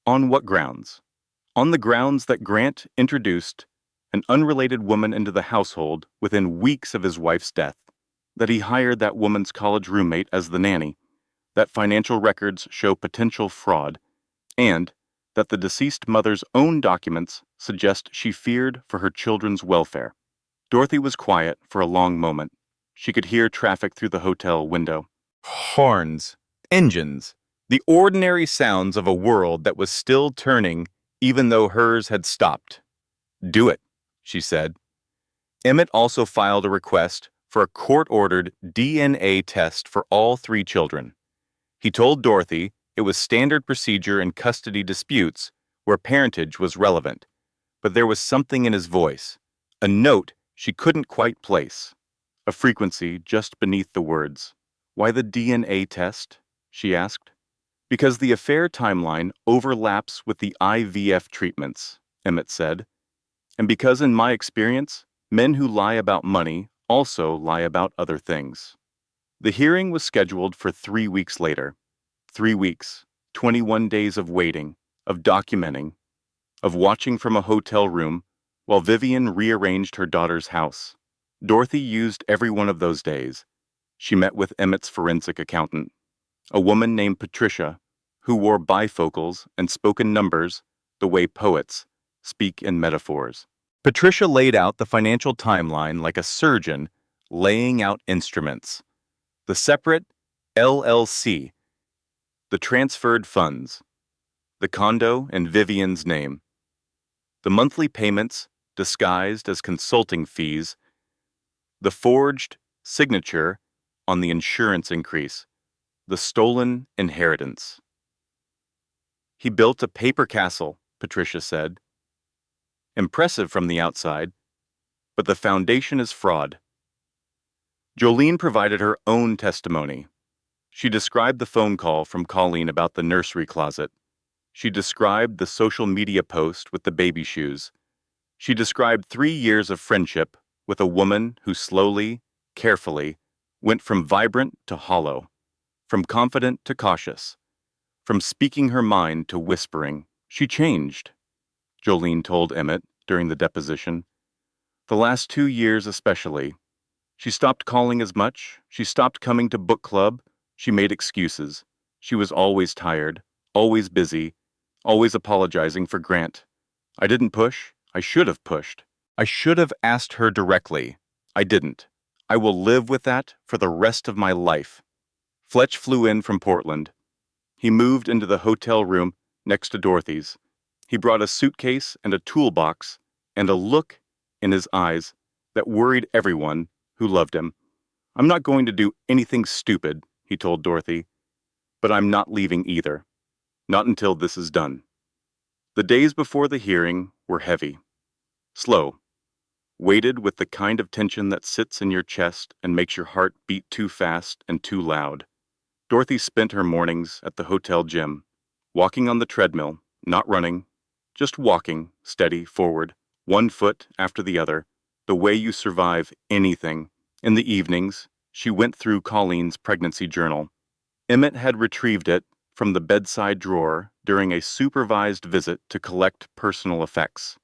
"On what grounds?" "On the grounds that Grant introduced an unrelated woman into the household within weeks of his wife's death, that he hired that woman's college roommate as the nanny, that financial records show potential fraud, and that the deceased mother's own documents suggest she feared for her children's welfare." Dorothy was quiet for a long moment. She could hear traffic through the hotel window. Horns, engines, the ordinary sounds of a world that was still turning even though hers had stopped. "Do it," she said. Emmett also filed a request for a court-ordered DNA test for all 3 children. He told Dorothy it was standard procedure in custody disputes where parentage was relevant, but there was something in his voice, a note she couldn't quite place, a frequency just beneath the words. "Why the DNA test?" she asked. "Because the affair timeline overlaps with the IVF treatments," Emmett said. "And because in my experience, men who lie about money also lie about other things." The hearing was scheduled for 3 weeks later. 3 weeks, 21 days of waiting, of documenting, of watching from a hotel room while Vivian rearranged her daughter's house. Dorothy used every one of those days. She met with Emmett's forensic accountant, a woman named Patricia, who wore bifocals and spoke in numbers the way poets speak in metaphors. Patricia laid out the financial timeline like a surgeon laying out instruments. The separate LLC, the transferred funds, the condo in Vivian's name, the monthly payments disguised as consulting fees, the forged signature on the insurance increase, the stolen inheritance. He built a paper castle, Patricia said. Impressive from the outside, but the foundation is fraud. Jolene provided her own testimony. She described the phone call from Colleen about the nursery closet. She described the social media post with the baby shoes. She described 3 years of friendship with a woman who slowly, carefully, went from vibrant to hollow, from confident to cautious, from speaking her mind to whispering. She changed, Jolene told Emmett during the deposition. The last 2 years especially. She stopped calling as much. She stopped coming to book club. She made excuses. She was always tired, always busy, always apologizing for Grant. I didn't push. I should have pushed. I should have asked her directly. I didn't. I will live with that for the rest of my life. Fletch flew in from Portland. He moved into the hotel room next to Dorothy's. He brought a suitcase and a toolbox and a look in his eyes that worried everyone who loved him. I'm not going to do anything stupid, he told Dorothy, but I'm not leaving either. Not until this is done. The days before the hearing were heavy, slow, weighted with the kind of tension that sits in your chest and makes your heart beat too fast and too loud. Dorothy spent her mornings at the hotel gym, walking on the treadmill, not running, just walking, steady, forward, one foot after the other, the way you survive anything. In the evenings, she went through Colleen's pregnancy journal. Emmett had retrieved it from the bedside drawer during a supervised visit to collect personal effects.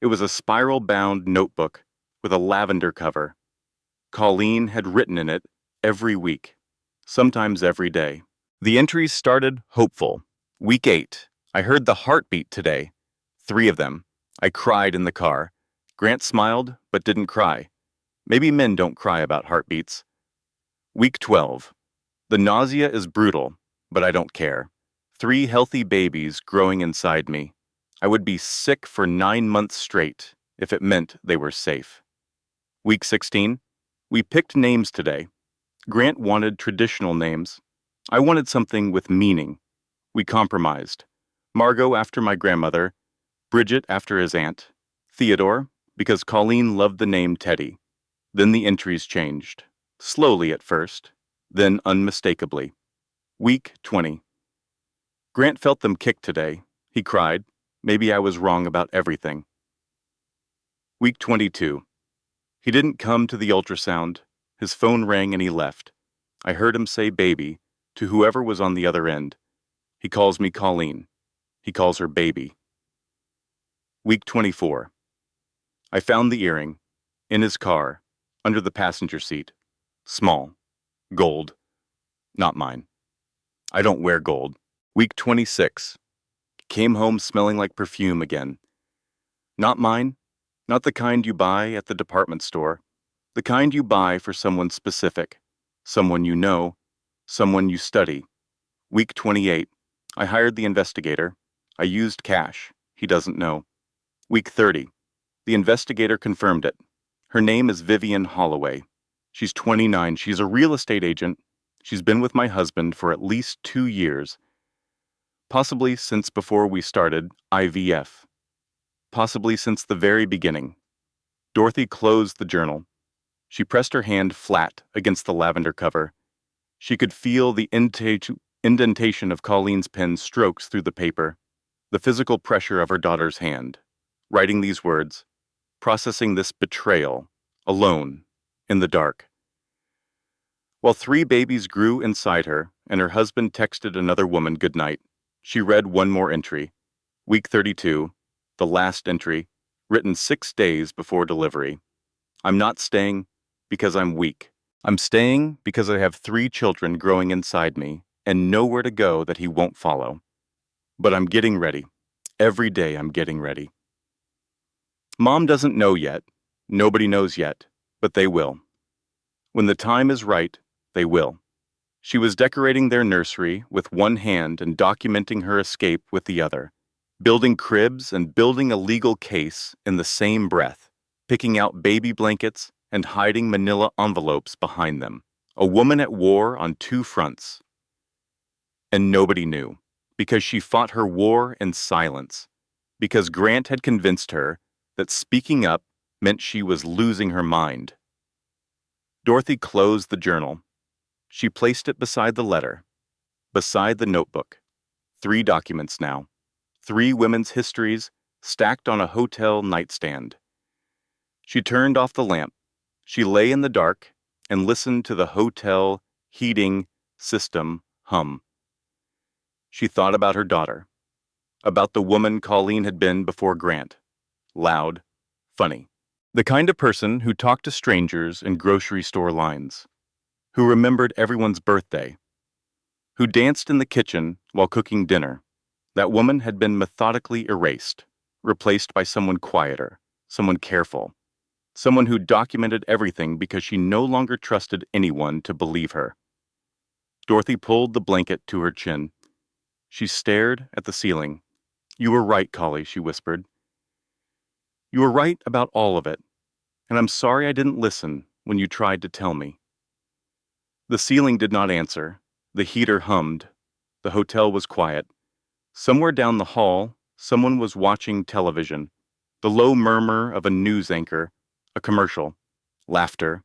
It was a spiral-bound notebook with a lavender cover. Colleen had written in it every week, sometimes every day. The entries started hopeful. Week 8. I heard the heartbeat today. 3 of them. I cried in the car. Grant smiled, but didn't cry. Maybe men don't cry about heartbeats. Week 12. The nausea is brutal, but I don't care. 3 healthy babies growing inside me. I would be sick for 9 months straight if it meant they were safe. Week 16. We picked names today. Grant wanted traditional names. I wanted something with meaning. We compromised. Margot after my grandmother, Bridget after his aunt, Theodore because Colleen loved the name Teddy. Then the entries changed, slowly at first, then unmistakably. Week 20. Grant felt them kick today. He cried. Maybe I was wrong about everything. Week 22. He didn't come to the ultrasound. His phone rang and he left. I heard him say baby to whoever was on the other end. He calls me Colleen. He calls her baby. Week 24. I found the earring, in his car, under the passenger seat. Small. Gold. Not mine. I don't wear gold. Week 26. Came home smelling like perfume again. Not mine. Not the kind you buy at the department store. The kind you buy for someone specific. Someone you know. Someone you study. Week 28. I hired the investigator. I used cash. He doesn't know. Week 30. The investigator confirmed it. Her name is Vivian Holloway. She's 29. She's a real estate agent. She's been with my husband for at least 2 years. Possibly since before we started IVF. Possibly since the very beginning. Dorothy closed the journal. She pressed her hand flat against the lavender cover. She could feel the indentation of Colleen's pen strokes through the paper, the physical pressure of her daughter's hand, writing these words, processing this betrayal, alone, in the dark. While 3 babies grew inside her and her husband texted another woman goodnight, she read one more entry. Week 32, the last entry. written 6 days before delivery. I'm not staying because I'm weak. I'm staying because I have 3 children growing inside me and nowhere to go that he won't follow. But I'm getting ready. Every day I'm getting ready. Mom doesn't know yet. Nobody knows yet, but they will. When the time is right, they will. She was decorating their nursery with one hand and documenting her escape with the other, building cribs and building a legal case in the same breath, picking out baby blankets and hiding manila envelopes behind them. A woman at war on 2 fronts. And nobody knew, because she fought her war in silence, because Grant had convinced her that speaking up meant she was losing her mind. Dorothy closed the journal. She placed it beside the letter, beside the notebook. 3 documents now. 3 women's histories stacked on a hotel nightstand. She turned off the lamp. She lay in the dark and listened to the hotel heating system hum. She thought about her daughter, about the woman Colleen had been before Grant. Loud, funny. The kind of person who talked to strangers in grocery store lines, who remembered everyone's birthday, who danced in the kitchen while cooking dinner. That woman had been methodically erased, replaced by someone quieter, someone careful, someone who documented everything because she no longer trusted anyone to believe her. Dorothy pulled the blanket to her chin. She stared at the ceiling. "You were right, Collie," she whispered. "You were right about all of it, and I'm sorry I didn't listen when you tried to tell me." The ceiling did not answer. The heater hummed. The hotel was quiet. Somewhere down the hall, someone was watching television. The low murmur of a news anchor, a commercial, laughter.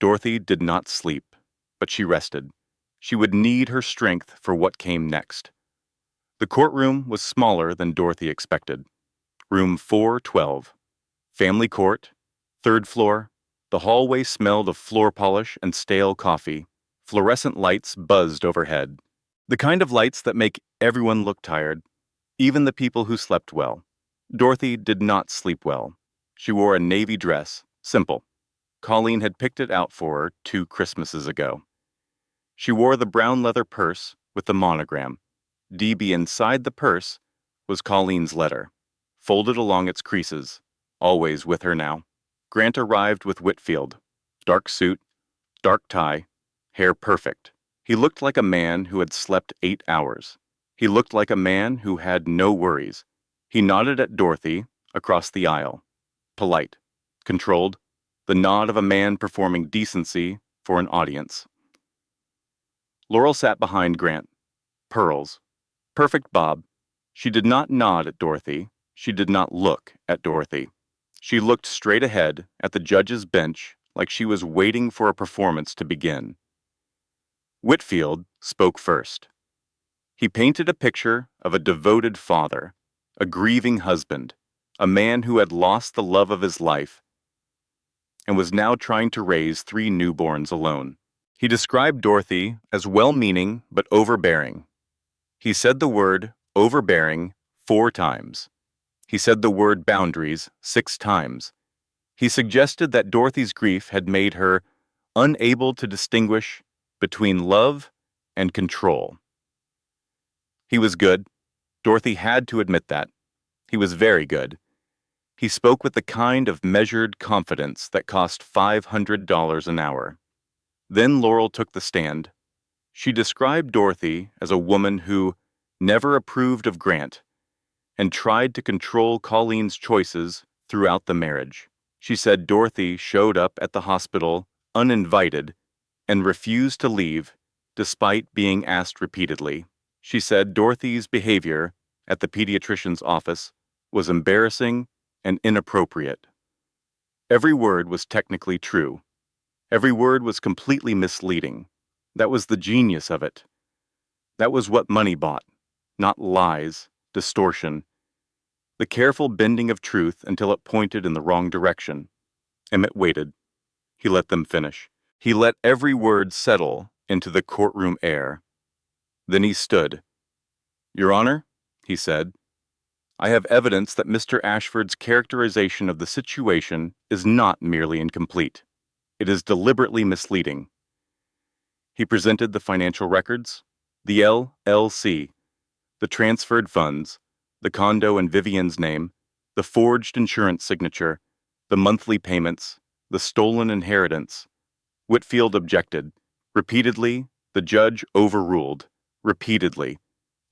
Dorothy did not sleep, but she rested. She would need her strength for what came next. The courtroom was smaller than Dorothy expected. Room 412. Family court, 3rd floor. The hallway smelled of floor polish and stale coffee. Fluorescent lights buzzed overhead. The kind of lights that make everyone look tired, even the people who slept well. Dorothy did not sleep well. She wore a navy dress, simple. Colleen had picked it out for her 2 Christmases ago. She wore the brown leather purse with the monogram. DB inside the purse was Colleen's letter, folded along its creases, always with her now. Grant arrived with Whitfield. Dark suit, dark tie, hair perfect. He looked like a man who had slept 8 hours. He looked like a man who had no worries. He nodded at Dorothy across the aisle. Polite, controlled, the nod of a man performing decency for an audience. Laurel sat behind Grant. Pearls. Perfect bob. She did not nod at Dorothy. She did not look at Dorothy. She looked straight ahead at the judge's bench like she was waiting for a performance to begin. Whitfield spoke first. He painted a picture of a devoted father, a grieving husband, a man who had lost the love of his life and was now trying to raise 3 newborns alone. He described Dorothy as well-meaning but overbearing. He said the word overbearing 4 times. He said the word boundaries 6 times. He suggested that Dorothy's grief had made her unable to distinguish between love and control. He was good. Dorothy had to admit that. He was very good. He spoke with the kind of measured confidence that cost $500 an hour. Then Laurel took the stand. She described Dorothy as a woman who never approved of Grant and tried to control Colleen's choices throughout the marriage. She said Dorothy showed up at the hospital uninvited and refused to leave despite being asked repeatedly. She said Dorothy's behavior at the pediatrician's office was embarrassing and inappropriate. Every word was technically true. Every word was completely misleading. That was the genius of it. That was what money bought, not lies, distortion. The careful bending of truth until it pointed in the wrong direction. Emmett waited. He let them finish. He let every word settle into the courtroom air. Then he stood. "Your Honor," he said, I have evidence that Mr. Ashford's characterization of the situation is not merely incomplete. It is deliberately misleading. He presented the financial records, the LLC, the transferred funds, the condo in Vivian's name, the forged insurance signature, the monthly payments, the stolen inheritance. Whitfield objected. Repeatedly, the judge overruled. Repeatedly.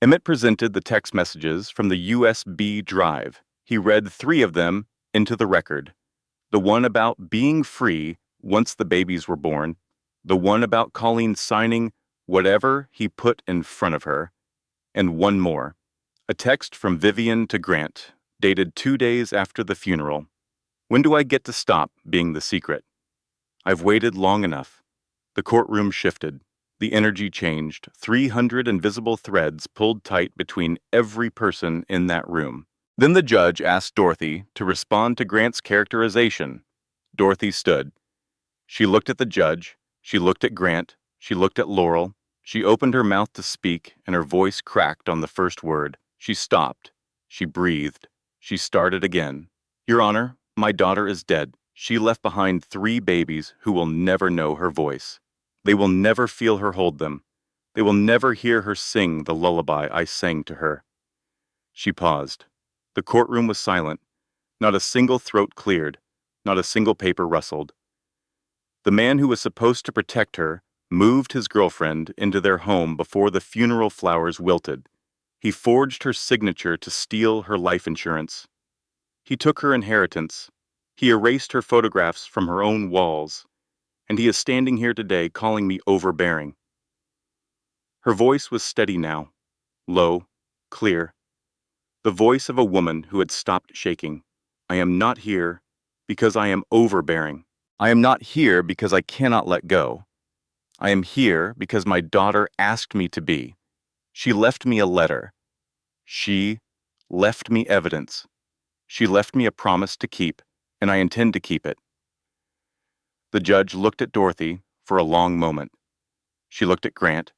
Emmett presented the text messages from the USB drive. He read 3 of them into the record. The one about being free once the babies were born, the one about Colleen signing whatever he put in front of her, and one more. A text from Vivian to Grant, dated 2 days after the funeral. When do I get to stop being the secret? I've waited long enough. The courtroom shifted. The energy changed. 300 invisible threads pulled tight between every person in that room. Then the judge asked Dorothy to respond to Grant's characterization. Dorothy stood. She looked at the judge. She looked at Grant. She looked at Laurel. She opened her mouth to speak, and her voice cracked on the first word. She stopped. She breathed. She started again. Your Honor, my daughter is dead. She left behind 3 babies who will never know her voice. They will never feel her hold them. They will never hear her sing the lullaby I sang to her. She paused. The courtroom was silent. Not a single throat cleared. Not a single paper rustled. The man who was supposed to protect her moved his girlfriend into their home before the funeral flowers wilted. He forged her signature to steal her life insurance. He took her inheritance. He erased her photographs from her own walls. And he is standing here today calling me overbearing. Her voice was steady now, low, clear. The voice of a woman who had stopped shaking. I am not here because I am overbearing. I am not here because I cannot let go. I am here because my daughter asked me to be. She left me a letter. She left me evidence. She left me a promise to keep, and I intend to keep it. The judge looked at Dorothy for a long moment. She looked at Grant.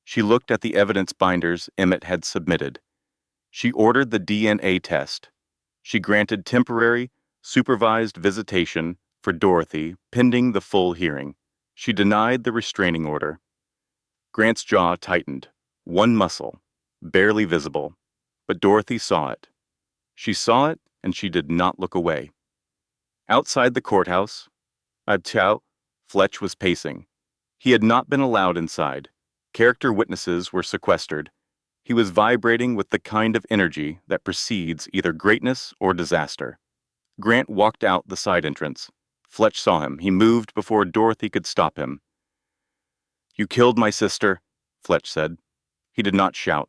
She looked at the evidence binders Emmett had submitted. She ordered the DNA test. She granted temporary, supervised visitation for Dorothy pending the full hearing. She denied the restraining order. Grant's jaw tightened, one muscle, barely visible, but Dorothy saw it. She saw it, and she did not look away. Outside the courthouse, Fletch was pacing. He had not been allowed inside. Character witnesses were sequestered. He was vibrating with the kind of energy that precedes either greatness or disaster. Grant walked out the side entrance. Fletch saw him. He moved before Dorothy could stop him. You killed my sister, Fletch said. He did not shout.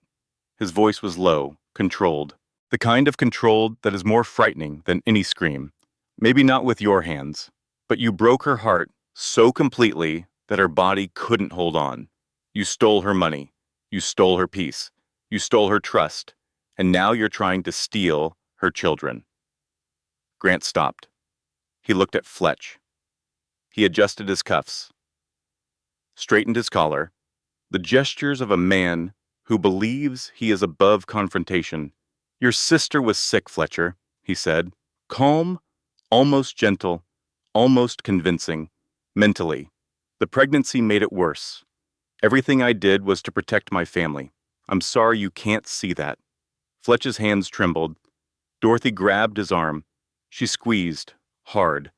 His voice was low, controlled. The kind of controlled that is more frightening than any scream. Maybe not with your hands, but you broke her heart so completely that her body couldn't hold on. You stole her money. You stole her peace. You stole her trust. And now you're trying to steal her children. Grant stopped. He looked at Fletch. He adjusted his cuffs, straightened his collar, the gestures of a man who believes he is above confrontation. Your sister was sick, Fletcher, he said, calm, almost gentle, almost convincing, mentally. The pregnancy made it worse. Everything I did was to protect my family. I'm sorry you can't see that. Fletch's hands trembled. Dorothy grabbed his arm. She squeezed, hard.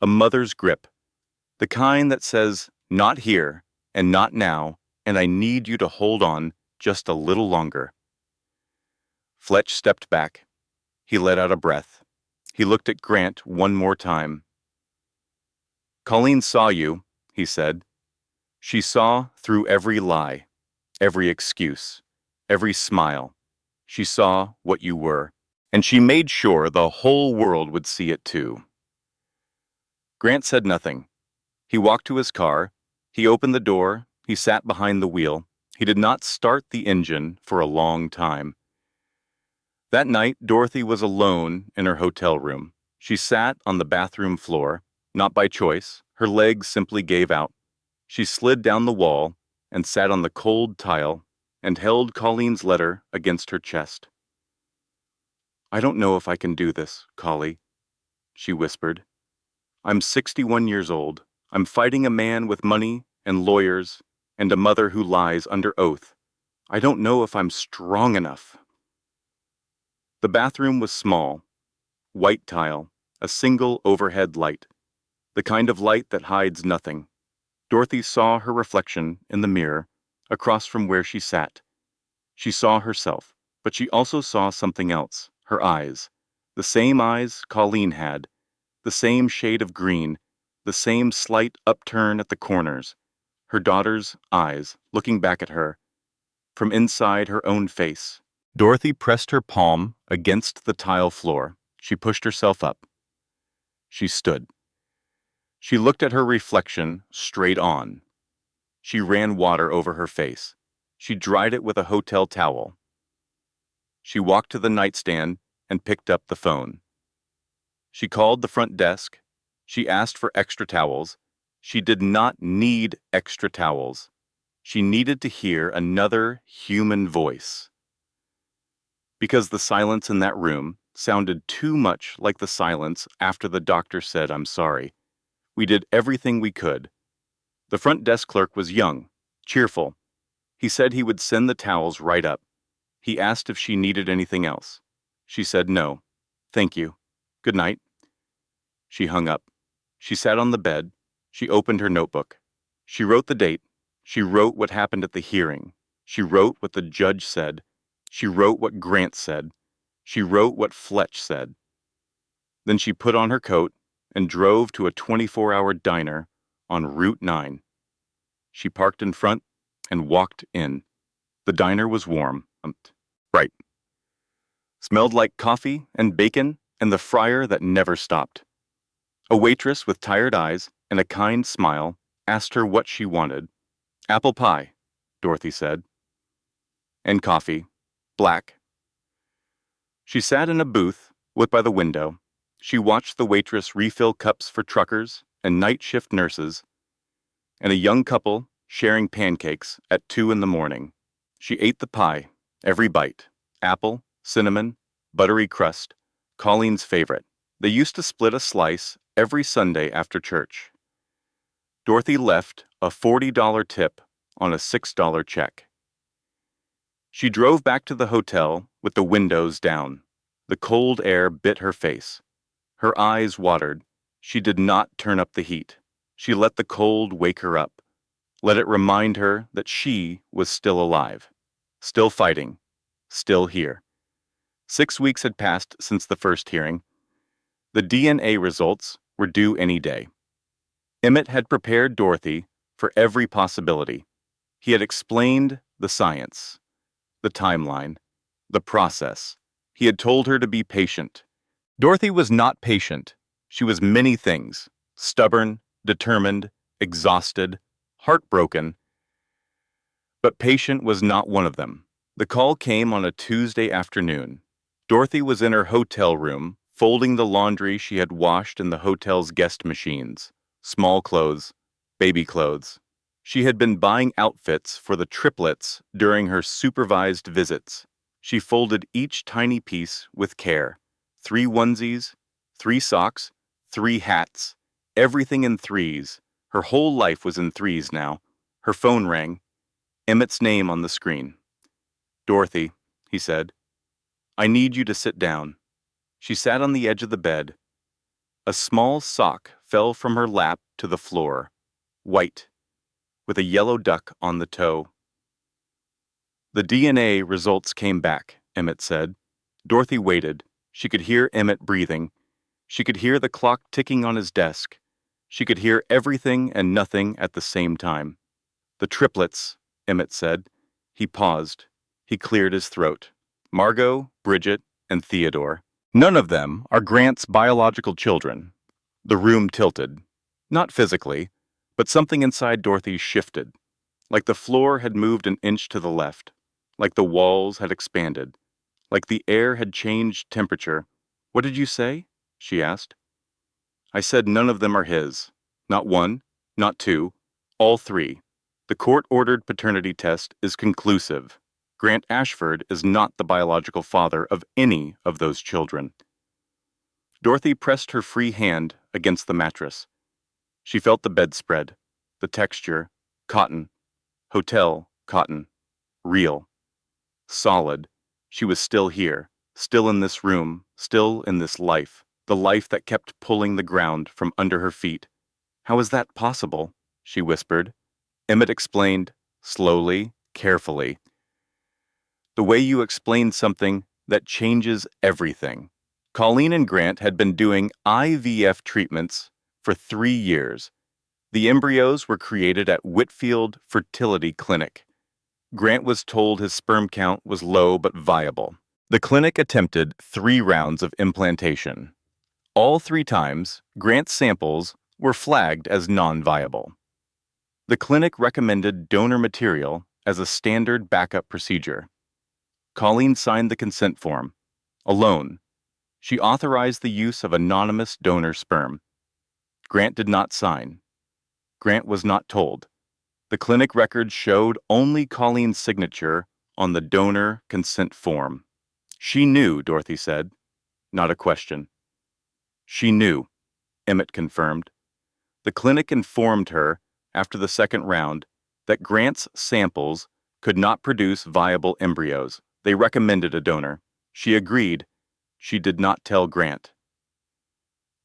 A mother's grip. The kind that says, not here, and not now, and I need you to hold on just a little longer. Fletch stepped back. He let out a breath. He looked at Grant one more time. Colleen saw you, he said. She saw through every lie, every excuse, every smile. She saw what you were, and she made sure the whole world would see it too. Grant said nothing. He walked to his car. He opened the door. He sat behind the wheel. He did not start the engine for a long time. That night, Dorothy was alone in her hotel room. She sat on the bathroom floor, not by choice. Her legs simply gave out. She slid down the wall and sat on the cold tile and held Colleen's letter against her chest. I don't know if I can do this, Collie, she whispered. I'm 61 years old. I'm fighting a man with money and lawyers and a mother who lies under oath. I don't know if I'm strong enough. The bathroom was small, white tile, a single overhead light, the kind of light that hides nothing. Dorothy saw her reflection in the mirror across from where she sat. She saw herself, but she also saw something else, her eyes. The same eyes Colleen had, the same shade of green, the same slight upturn at the corners. Her daughter's eyes, looking back at her, from inside her own face. Dorothy pressed her palm against the tile floor. She pushed herself up. She stood. She looked at her reflection straight on. She ran water over her face. She dried it with a hotel towel. She walked to the nightstand and picked up the phone. She called the front desk. She asked for extra towels. She did not need extra towels. She needed to hear another human voice. Because the silence in that room sounded too much like the silence after the doctor said, "I'm sorry." We did everything we could. The front desk clerk was young, cheerful. He said he would send the towels right up. He asked if she needed anything else. She said no. Thank you. Good night. She hung up. She sat on the bed. She opened her notebook. She wrote the date. She wrote what happened at the hearing. She wrote what the judge said. She wrote what Grant said. She wrote what Fletch said. Then she put on her coat and drove to a 24-hour diner on Route 9. She parked in front and walked in. The diner was warm. Right. Smelled like coffee and bacon and the fryer that never stopped. A waitress with tired eyes and a kind smile asked her what she wanted. "Apple pie," Dorothy said. "And coffee. Black." She sat in a booth, lit by the window. She watched the waitress refill cups for truckers and night shift nurses, and a young couple sharing pancakes at 2 in the morning. She ate the pie, every bite, apple, cinnamon, buttery crust, Colleen's favorite. They used to split a slice every Sunday after church. Dorothy left a $40 tip on a $6 check. She drove back to the hotel with the windows down. The cold air bit her face. Her eyes watered. She did not turn up the heat. She let the cold wake her up. Let it remind her that she was still alive, still fighting, still here. 6 weeks had passed since the first hearing. The DNA results were due any day. Emmett had prepared Dorothy for every possibility. He had explained the science, the timeline, the process. He had told her to be patient. Dorothy was not patient. She was many things: stubborn, determined, exhausted, heartbroken. But patient was not one of them. The call came on a Tuesday afternoon. Dorothy was in her hotel room, folding the laundry she had washed in the hotel's guest machines. Small clothes, baby clothes. She had been buying outfits for the triplets during her supervised visits. She folded each tiny piece with care. 3 onesies, 3 socks, 3 hats, everything in threes. Her whole life was in threes now. Her phone rang. Emmett's name on the screen. "Dorothy," he said, "I need you to sit down." She sat on the edge of the bed. A small sock fell from her lap to the floor, white, with a yellow duck on the toe. "The DNA results came back," Emmett said. Dorothy waited. She could hear Emmett breathing. She could hear the clock ticking on his desk. She could hear everything and nothing at the same time. "The triplets," Emmett said. He paused. He cleared his throat. "Margot, Bridget, and Theodore. None of them are Grant's biological children." The room tilted. Not physically, but something inside Dorothy shifted. Like the floor had moved an inch to the left. Like the walls had expanded. Like the air had changed temperature. "What did you say?" she asked. "I said none of them are his. Not 1, not 2, all 3. The court-ordered paternity test is conclusive." Grant Ashford is not the biological father of any of those children. Dorothy pressed her free hand against the mattress. She felt the bedspread, the texture, cotton, hotel cotton, real, solid. She was still here, still in this room, still in this life, the life that kept pulling the ground from under her feet. "How is that possible?" she whispered. Emmett explained, slowly, carefully. "The way you explain something that changes everything." Colleen and Grant had been doing IVF treatments for 3 years. The embryos were created at Whitfield Fertility Clinic. Grant was told his sperm count was low but viable. The clinic attempted 3 rounds of implantation. All 3 times, Grant's samples were flagged as non-viable. The clinic recommended donor material as a standard backup procedure. Colleen signed the consent form. Alone, she authorized the use of anonymous donor sperm. Grant did not sign. Grant was not told. The clinic records showed only Colleen's signature on the donor consent form. She knew, Dorothy said. Not a question. She knew, Emmett confirmed. The clinic informed her, after the second round, that Grant's samples could not produce viable embryos. They recommended a donor. She agreed. She did not tell Grant.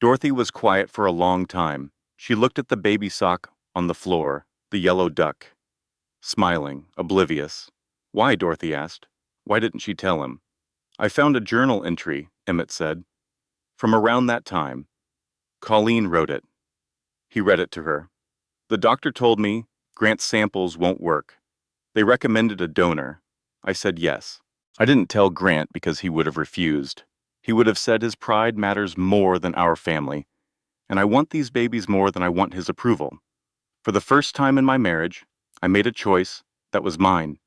Dorothy was quiet for a long time. She looked at the baby sock on the floor, the yellow duck, smiling, oblivious. Why, Dorothy asked. Why didn't she tell him? I found a journal entry, Emmett said. From around that time. Colleen wrote it. He read it to her. The doctor told me Grant's samples won't work. They recommended a donor. I said yes. I didn't tell Grant because he would have refused. He would have said his pride matters more than our family, and I want these babies more than I want his approval. For the first time in my marriage, I made a choice that was mine,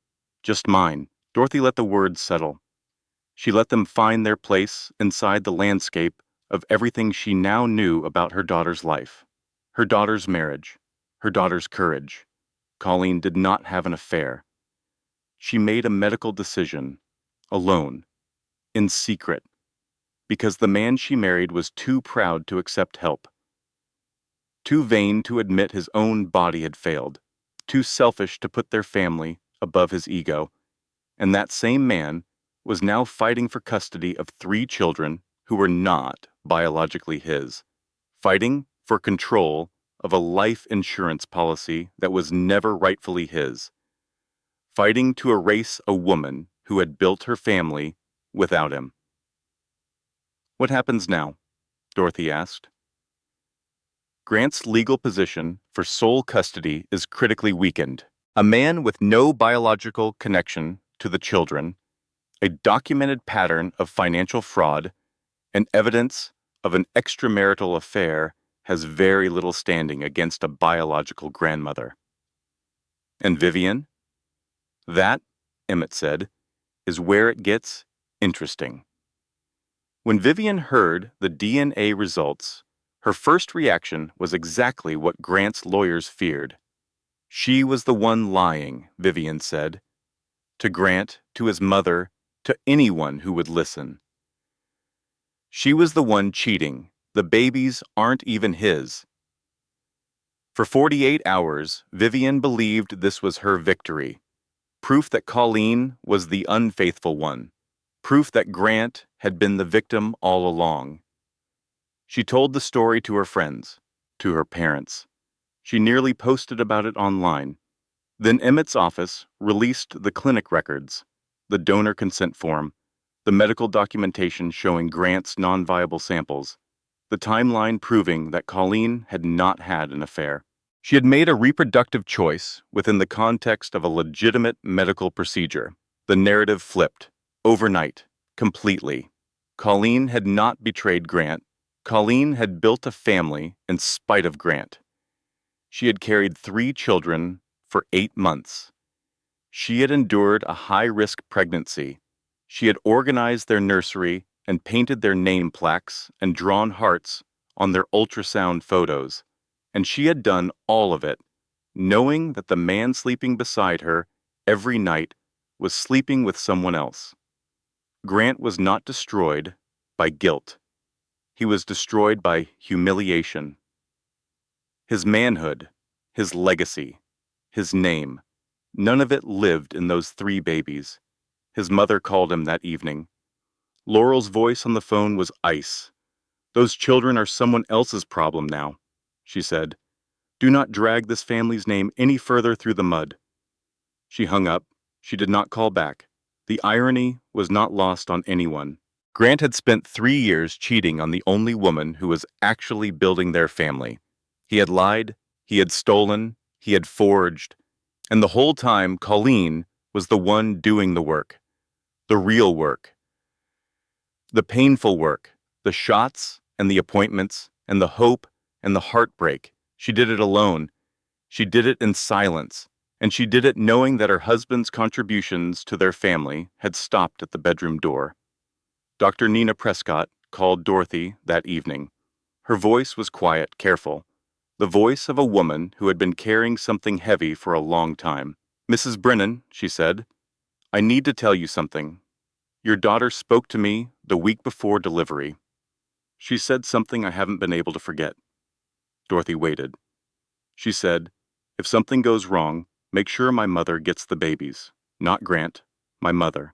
just mine. Dorothy let the words settle. She let them find their place inside the landscape of everything she now knew about her daughter's life, her daughter's marriage, her daughter's courage. Colleen did not have an affair. She made a medical decision, alone, in secret, because the man she married was too proud to accept help, too vain to admit his own body had failed, too selfish to put their family above his ego, and that same man was now fighting for custody of 3 children who were not biologically his, fighting for control of a life insurance policy that was never rightfully his, fighting to erase a woman who had built her family without him. What happens now? Dorothy asked. Grant's legal position for sole custody is critically weakened. A man with no biological connection to the children, a documented pattern of financial fraud, and evidence of an extramarital affair has very little standing against a biological grandmother. And Vivian? That, Emmett said, is where it gets interesting. When Vivian heard the DNA results, her first reaction was exactly what Grant's lawyers feared. She was the one lying, Vivian said. To Grant, to his mother, to anyone who would listen. She was the one cheating. The babies aren't even his. For 48 hours, Vivian believed this was her victory. Proof that Colleen was the unfaithful one. Proof that Grant had been the victim all along. She told the story to her friends, to her parents. She nearly posted about it online. Then Emmett's office released the clinic records, the donor consent form, the medical documentation showing Grant's non-viable samples, the timeline proving that Colleen had not had an affair. She had made a reproductive choice within the context of a legitimate medical procedure. The narrative flipped, overnight, completely. Colleen had not betrayed Grant. Colleen had built a family in spite of Grant. She had carried 3 children for 8 months. She had endured a high-risk pregnancy. She had organized their nursery and painted their name plaques and drawn hearts on their ultrasound photos. And she had done all of it, knowing that the man sleeping beside her every night was sleeping with someone else. Grant was not destroyed by guilt. He was destroyed by humiliation. His manhood, his legacy, his name, none of it lived in those 3 babies. His mother called him that evening. Laurel's voice on the phone was ice. "Those children are someone else's problem now," she said. "Do not drag this family's name any further through the mud." She hung up. She did not call back. The irony was not lost on anyone. Grant had spent 3 years cheating on the only woman who was actually building their family. He had lied, he had stolen, he had forged, and the whole time Colleen was the one doing the work. The real work. The painful work. The shots and the appointments and the hope and the heartbreak. She did it alone. She did it in silence. And she did it knowing that her husband's contributions to their family had stopped at the bedroom door. Dr. Nina Prescott called Dorothy that evening. Her voice was quiet, careful. The voice of a woman who had been carrying something heavy for a long time. "Mrs. Brennan," she said, "I need to tell you something. Your daughter spoke to me the week before delivery. She said something I haven't been able to forget." Dorothy waited. She said, "If something goes wrong, make sure my mother gets the babies, not Grant, my mother."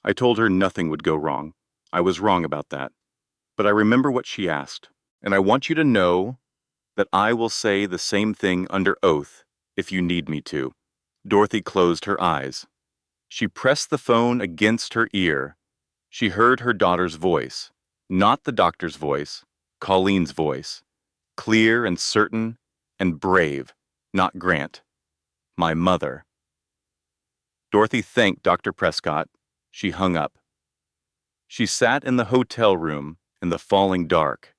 I told her nothing would go wrong. I was wrong about that. But I remember what she asked, and I want you to know that I will say the same thing under oath if you need me to. Dorothy closed her eyes. She pressed the phone against her ear. She heard her daughter's voice, not the doctor's voice, Colleen's voice, clear and certain and brave, not Grant. My mother. Dorothy thanked Dr. Prescott. She hung up. She sat in the hotel room in the falling dark.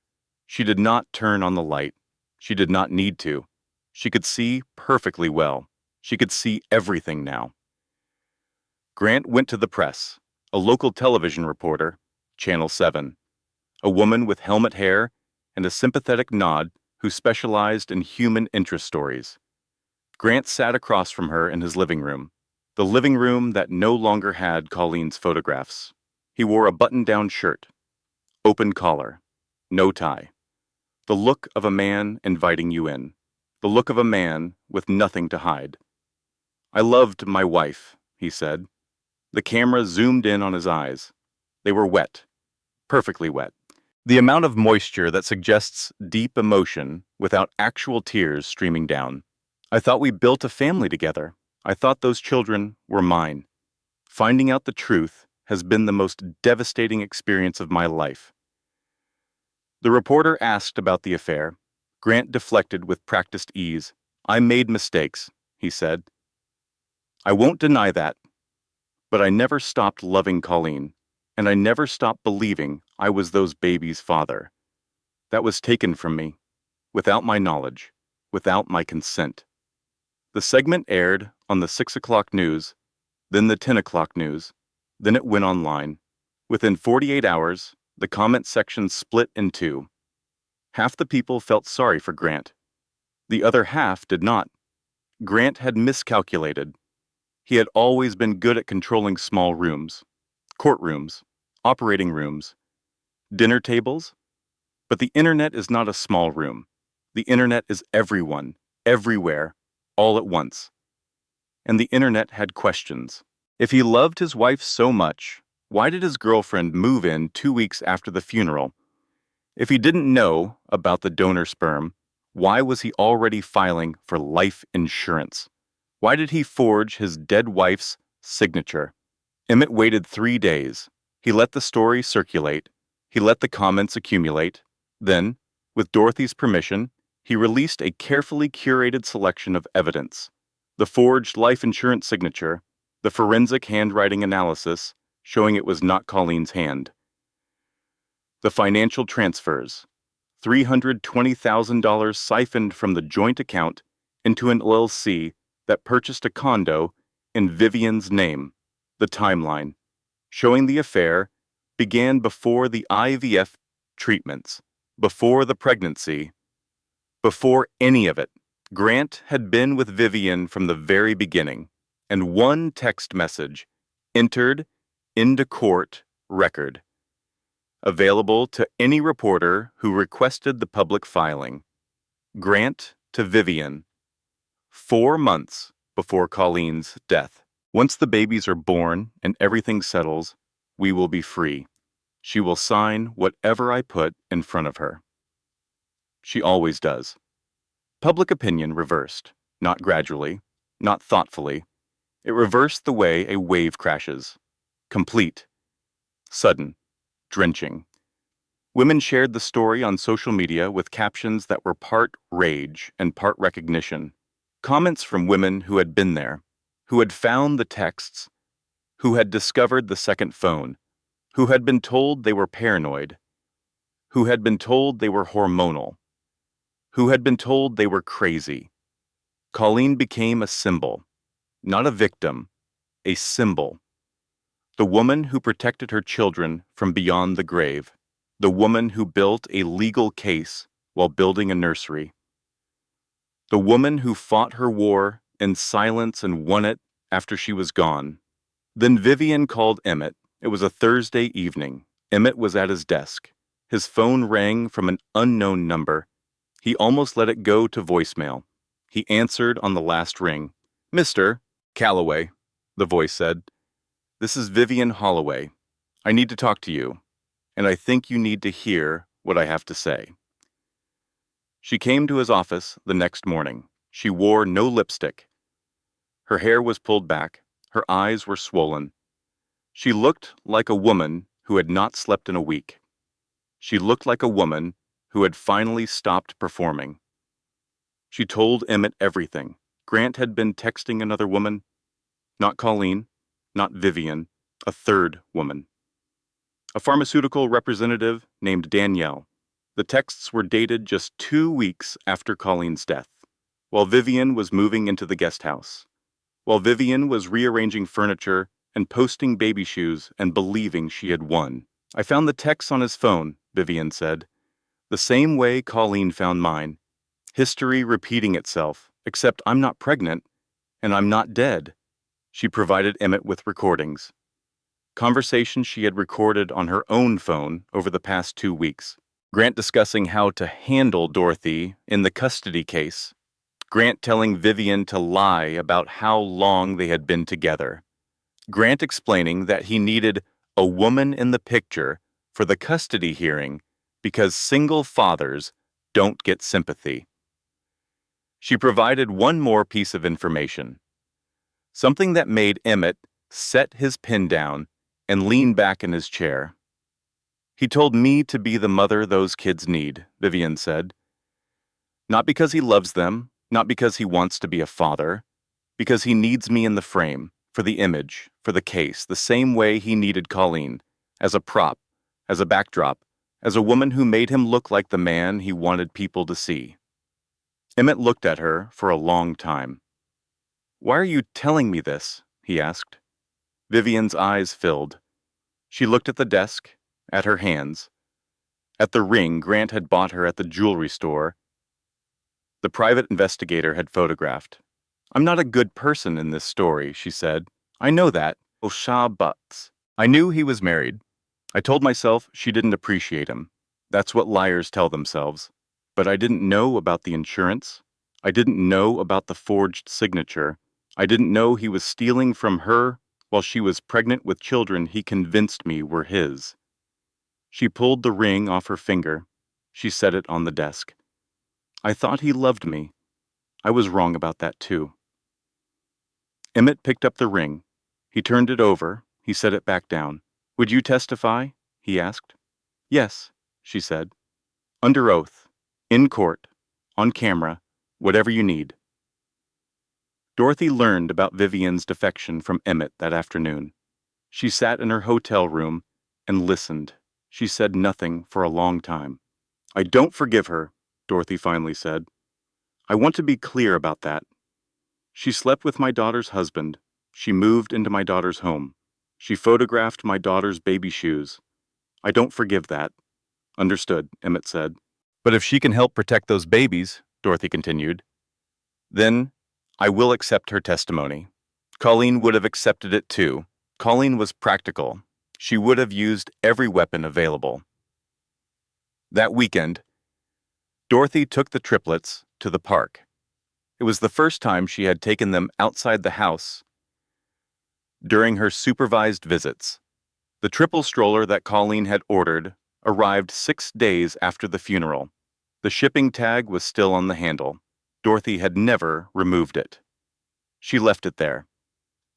She did not turn on the light. She did not need to. She could see perfectly well. She could see everything now. Grant went to the press, a local television reporter, Channel 7, a woman with helmet hair and a sympathetic nod who specialized in human interest stories. Grant sat across from her in his living room, the living room that no longer had Colleen's photographs. He wore a button-down shirt, open collar, no tie. The look of a man inviting you in, the look of a man with nothing to hide. "I loved my wife," he said. The camera zoomed in on his eyes. They were wet, perfectly wet. The amount of moisture that suggests deep emotion without actual tears streaming down. "I thought we built a family together. I thought those children were mine. Finding out the truth has been the most devastating experience of my life." The reporter asked about the affair. Grant deflected with practiced ease. "I made mistakes," he said. "I won't deny that. But I never stopped loving Colleen, and I never stopped believing I was those babies' father. That was taken from me, without my knowledge, without my consent." The segment aired on the 6 o'clock news, then the 10 o'clock news, then it went online. Within 48 hours, the comment section split in two. Half the people felt sorry for Grant. The other half did not. Grant had miscalculated. He had always been good at controlling small rooms, courtrooms, operating rooms, dinner tables. But the internet is not a small room. The internet is everyone, everywhere, all at once. And the internet had questions. If he loved his wife so much, why did his girlfriend move in 2 weeks after the funeral? If he didn't know about the donor sperm, why was he already filing for life insurance? Why did he forge his dead wife's signature? Emmett waited 3 days. He let the story circulate. He let the comments accumulate. Then, with Dorothy's permission, he released a carefully curated selection of evidence: the forged life insurance signature, the forensic handwriting analysis showing it was not Colleen's hand, the financial transfers, $320,000 siphoned from the joint account into an LLC that purchased a condo in Vivian's name, the timeline, showing the affair began before the IVF treatments, before the pregnancy, before any of it. Grant had been with Vivian from the very beginning, and one text message entered into court record, available to any reporter who requested the public filing. Grant to Vivian, 4 months before Colleen's death. Once the babies are born and everything settles, we will be free. She will sign whatever I put in front of her. She always does. Public opinion reversed, not gradually, not thoughtfully. It reversed the way a wave crashes. Complete, sudden, drenching. Women shared the story on social media with captions that were part rage and part recognition. Comments from women who had been there, who had found the texts, who had discovered the second phone, who had been told they were paranoid, who had been told they were hormonal, who had been told they were crazy. Colleen became a symbol, not a victim, a symbol. The woman who protected her children from beyond the grave. The woman who built a legal case while building a nursery. The woman who fought her war in silence and won it after she was gone. Then Vivian called Emmett. It was a Thursday evening. Emmett was at his desk. His phone rang from an unknown number. He almost let it go to voicemail. He answered on the last ring. "Mr. Calloway," the voice said. "This is Vivian Holloway. I need to talk to you, and I think you need to hear what I have to say." She came to his office the next morning. She wore no lipstick. Her hair was pulled back. Her eyes were swollen. She looked like a woman who had not slept in a week. She looked like a woman who had finally stopped performing. She told Emmett everything. Grant had been texting another woman. Not Colleen, not Vivian, a third woman. A pharmaceutical representative named Danielle. The texts were dated just 2 weeks after Colleen's death, while Vivian was moving into the guest house, while Vivian was rearranging furniture and posting baby shoes and believing she had won. "I found the texts on his phone," Vivian said. "The same way Colleen found mine. History repeating itself, except I'm not pregnant, and I'm not dead." She provided Emmett with recordings. Conversations she had recorded on her own phone over the past 2 weeks. Grant discussing how to handle Dorothy in the custody case. Grant telling Vivian to lie about how long they had been together. Grant explaining that he needed a woman in the picture for the custody hearing because single fathers don't get sympathy. She provided one more piece of information, something that made Emmett set his pen down and lean back in his chair. "He told me to be the mother those kids need," Vivian said. "Not because he loves them, not because he wants to be a father, because he needs me in the frame, for the image, for the case, the same way he needed Colleen, as a prop, as a backdrop, as a woman who made him look like the man he wanted people to see." Emmett looked at her for a long time. "Why are you telling me this?" he asked. Vivian's eyes filled. She looked at the desk, at her hands, at the ring Grant had bought her at the jewelry store the private investigator had photographed. "I'm not a good person in this story," she said. "I know that. Osha Butts. I knew he was married. I told myself she didn't appreciate him. That's what liars tell themselves. But I didn't know about the insurance. I didn't know about the forged signature. I didn't know he was stealing from her while she was pregnant with children he convinced me were his." She pulled the ring off her finger. She set it on the desk. "I thought he loved me. I was wrong about that too." Emmett picked up the ring. He turned it over. He set it back down. "Would you testify?" he asked. "Yes," she said. "Under oath. In court. On camera. Whatever you need." Dorothy learned about Vivian's defection from Emmett that afternoon. She sat in her hotel room and listened. She said nothing for a long time. "I don't forgive her," Dorothy finally said. "I want to be clear about that. She slept with my daughter's husband. She moved into my daughter's home. She photographed my daughter's baby shoes. I don't forgive that." "Understood," Emmett said. "But if she can help protect those babies," Dorothy continued, "then I will accept her testimony. Colleen would have accepted it too. Colleen was practical. She would have used every weapon available. That weekend, Dorothy took the triplets to the park. It was the first time she had taken them outside the house during her supervised visits. The triple stroller that Colleen had ordered arrived 6 days after the funeral. The shipping tag was still on the handle. Dorothy had never removed it. She left it there.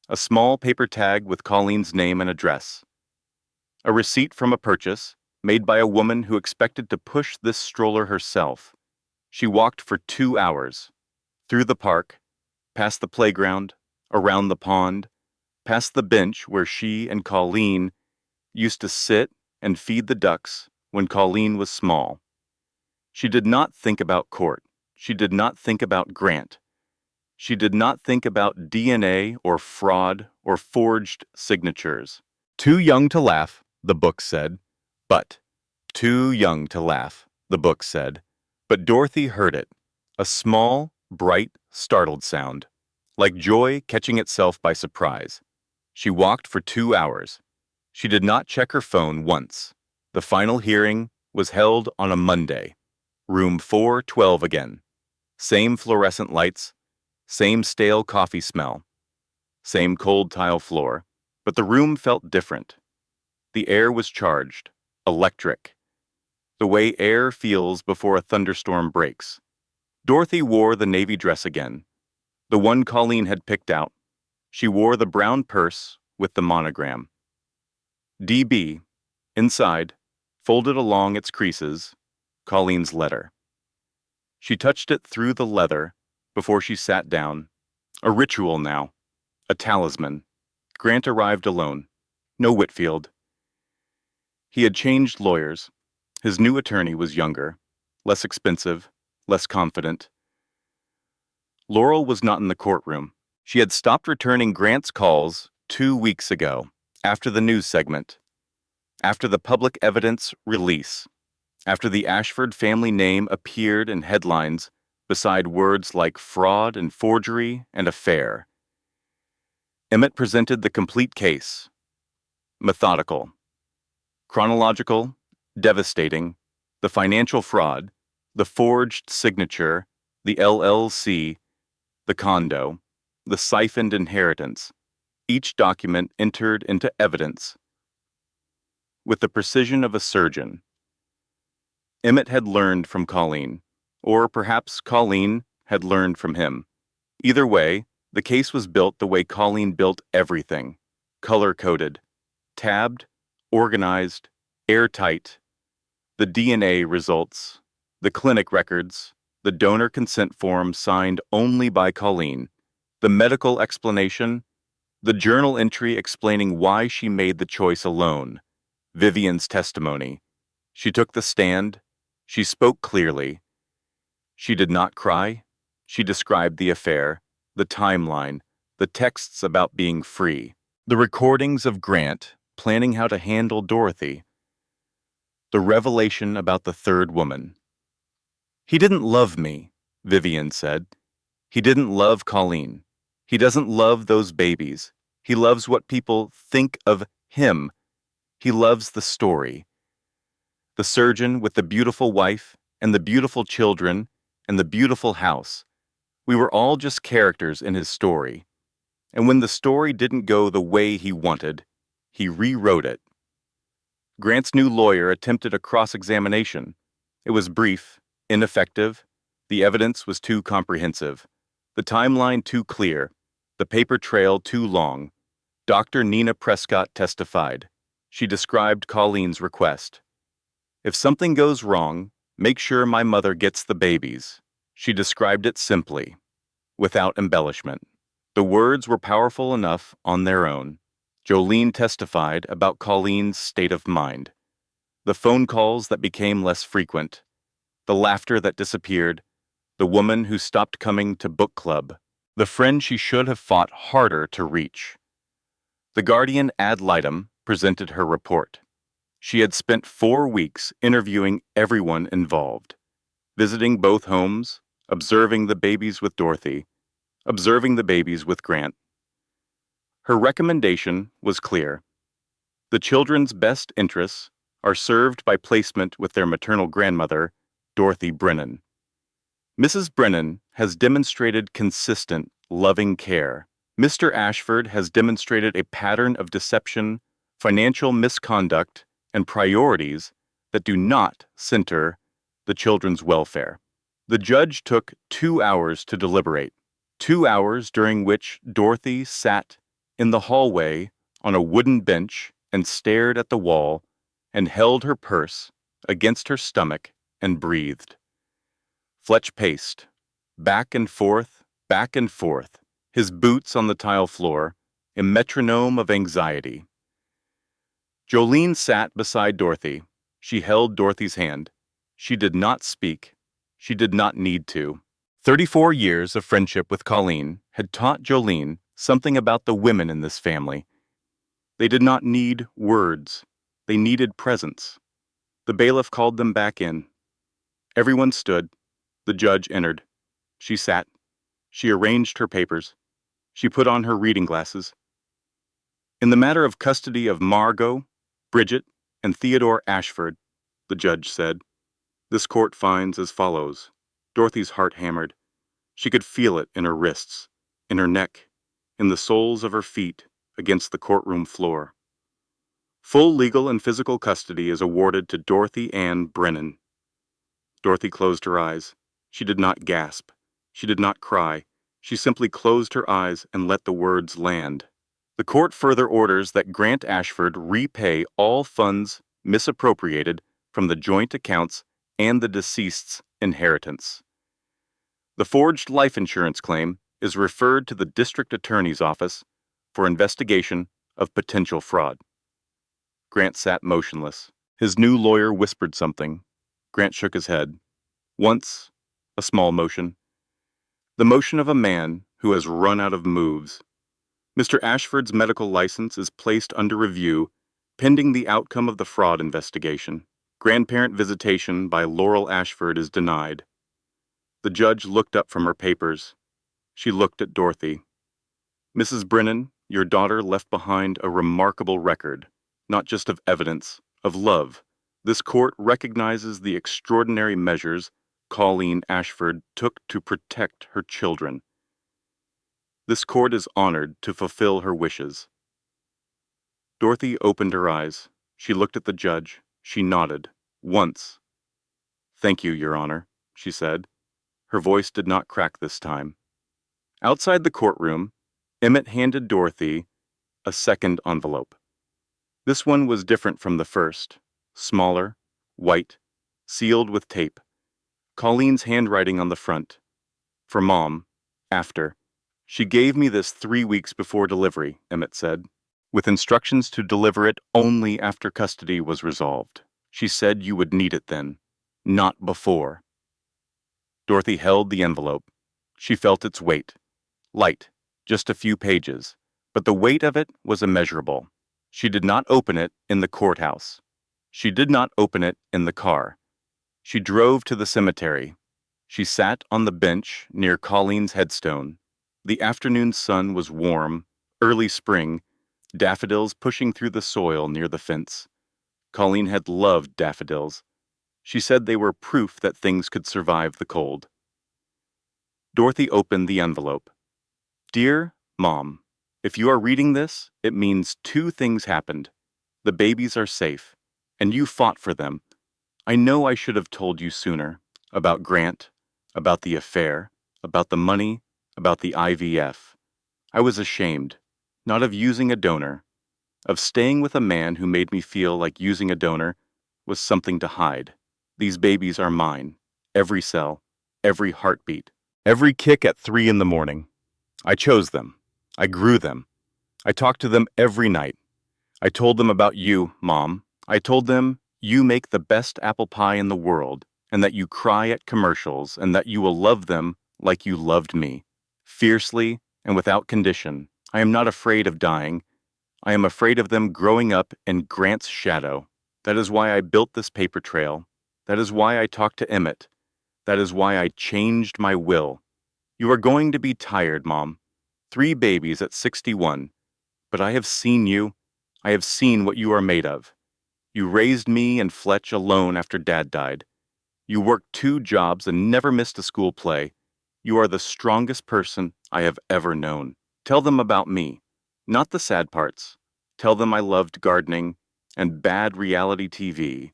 A small paper tag with Colleen's name and address. A receipt from a purchase made by a woman who expected to push this stroller herself. She walked for 2 hours. Through the park, past the playground, around the pond, past the bench where she and Colleen used to sit and feed the ducks when Colleen was small. She did not think about court. She did not think about Grant. She did not think about DNA or fraud or forged signatures. Too young to laugh, the book said. But, too young to laugh, the book said. But Dorothy heard it. A small, bright, startled sound, like joy catching itself by surprise. She walked for 2 hours. She did not check her phone once. The final hearing was held on a Monday. Room 412 again. Same fluorescent lights, same stale coffee smell, same cold tile floor, but the room felt different. The air was charged, electric, the way air feels before a thunderstorm breaks. Dorothy wore the navy dress again, the one Colleen had picked out. She wore the brown purse with the monogram. DB, inside, folded along its creases, Colleen's letter. She touched it through the leather before she sat down. A ritual now, a talisman. Grant arrived alone. No Whitfield. He had changed lawyers. His new attorney was younger, less expensive, less confident. Laurel was not in the courtroom. She had stopped returning Grant's calls 2 weeks ago, after the news segment, after the public evidence release, after the Ashford family name appeared in headlines beside words like fraud and forgery and affair. Emmett presented the complete case. Methodical, chronological, devastating, the financial fraud, the forged signature, the LLC, the condo, the siphoned inheritance, each document entered into evidence with the precision of a surgeon. Emmett had learned from Colleen, or perhaps Colleen had learned from him. Either way, the case was built the way Colleen built everything, color-coded, tabbed, organized, airtight. The DNA results, the clinic records, the donor consent form signed only by Colleen, the medical explanation, the journal entry explaining why she made the choice alone, Vivian's testimony. She took the stand. She spoke clearly. She did not cry. She described the affair, the timeline, the texts about being free, the recordings of Grant planning how to handle Dorothy, the revelation about the third woman. He didn't love me, Vivian said. He didn't love Colleen. He doesn't love those babies. He loves what people think of him. He loves the story. The surgeon with the beautiful wife and the beautiful children and the beautiful house. We were all just characters in his story. And when the story didn't go the way he wanted, he rewrote it. Grant's new lawyer attempted a cross-examination. It was brief, ineffective. The evidence was too comprehensive. The timeline too clear. The paper trail too long. Dr. Nina Prescott testified. She described Colleen's request. If something goes wrong, make sure my mother gets the babies. She described it simply, without embellishment. The words were powerful enough on their own. Jolene testified about Colleen's state of mind. The phone calls that became less frequent. The laughter that disappeared. The woman who stopped coming to book club. The friend she should have fought harder to reach. The guardian ad litem presented her report. She had spent 4 weeks interviewing everyone involved, visiting both homes, observing the babies with Dorothy, observing the babies with Grant. Her recommendation was clear. The children's best interests are served by placement with their maternal grandmother, Dorothy Brennan. Mrs. Brennan has demonstrated consistent, loving care. Mr. Ashford has demonstrated a pattern of deception, financial misconduct, and priorities that do not center the children's welfare. The judge took 2 hours to deliberate, 2 hours during which Dorothy sat in the hallway on a wooden bench and stared at the wall and held her purse against her stomach and breathed. Fletch paced, back and forth, his boots on the tile floor, a metronome of anxiety. Jolene sat beside Dorothy. She held Dorothy's hand. She did not speak. She did not need to. 34 years of friendship with Colleen had taught Jolene something about the women in this family. They did not need words. They needed presence. The bailiff called them back in. Everyone stood. The judge entered. She sat. She arranged her papers. She put on her reading glasses. In the matter of custody of Margot, Bridget, and Theodore Ashford, the judge said, this court finds as follows. Dorothy's heart hammered. She could feel it in her wrists, in her neck, in the soles of her feet against the courtroom floor. Full legal and physical custody is awarded to Dorothy Ann Brennan. Dorothy closed her eyes. She did not gasp. She did not cry. She simply closed her eyes and let the words land. The court further orders that Grant Ashford repay all funds misappropriated from the joint accounts and the deceased's inheritance. The forged life insurance claim is referred to the district attorney's office for investigation of potential fraud. Grant sat motionless. His new lawyer whispered something. Grant shook his head. Once, a small motion. The motion of a man who has run out of moves. Mr. Ashford's medical license is placed under review pending the outcome of the fraud investigation. Grandparent visitation by Laurel Ashford is denied. The judge looked up from her papers. She looked at Dorothy. Mrs. Brennan, your daughter left behind a remarkable record, not just of evidence, of love. This court recognizes the extraordinary measures Colleen Ashford took to protect her children. This court is honored to fulfill her wishes. Dorothy opened her eyes. She looked at the judge. She nodded. Once. Thank you, Your Honor, she said. Her voice did not crack this time. Outside the courtroom, Emmett handed Dorothy a second envelope. This one was different from the first. Smaller, white, sealed with tape. Colleen's handwriting on the front. For Mom, after. She gave me this 3 weeks before delivery, Emmett said, with instructions to deliver it only after custody was resolved. She said you would need it then, not before. Dorothy held the envelope. She felt its weight. Light, just a few pages, but the weight of it was immeasurable. She did not open it in the courthouse. She did not open it in the car. She drove to the cemetery. She sat on the bench near Colleen's headstone. The afternoon sun was warm, early spring, daffodils pushing through the soil near the fence. Colleen had loved daffodils. She said they were proof that things could survive the cold. Dorothy opened the envelope. Dear Mom, if you are reading this, it means 2 things happened. The babies are safe, and you fought for them. I know I should have told you sooner about Grant, about the affair, about the money, about the IVF. I was ashamed, not of using a donor, of staying with a man who made me feel like using a donor was something to hide. These babies are mine, every cell, every heartbeat, every kick at 3 in the morning. I chose them. I grew them. I talked to them every night. I told them about you, Mom. I told them you make the best apple pie in the world, and that you cry at commercials, and that you will love them like you loved me, fiercely and without condition. I am not afraid of dying. I am afraid of them growing up in Grant's shadow. That is why I built this paper trail. That is why I talked to Emmett. That is why I changed my will. You are going to be tired, Mom. 3 babies at 61. but I have seen you. I have seen what you are made of. You raised me and Fletch alone after Dad died. You worked 2 jobs and never missed a school play. You are the strongest person I have ever known. Tell them about me, not the sad parts. Tell them I loved gardening and bad reality TV,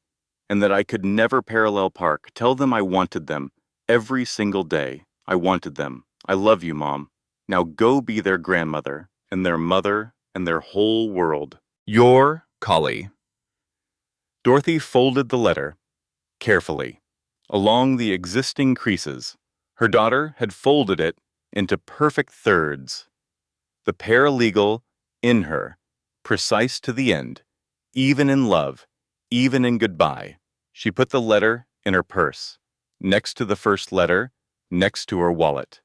and that I could never parallel park. Tell them I wanted them every single day. I wanted them. I love you, Mom. Now go be their grandmother and their mother and their whole world. Your Collie. Dorothy folded the letter carefully along the existing creases. Her daughter had folded it into perfect thirds. The paralegal in her, precise to the end, even in love, even in goodbye. She put the letter in her purse, next to the first letter, next to her wallet,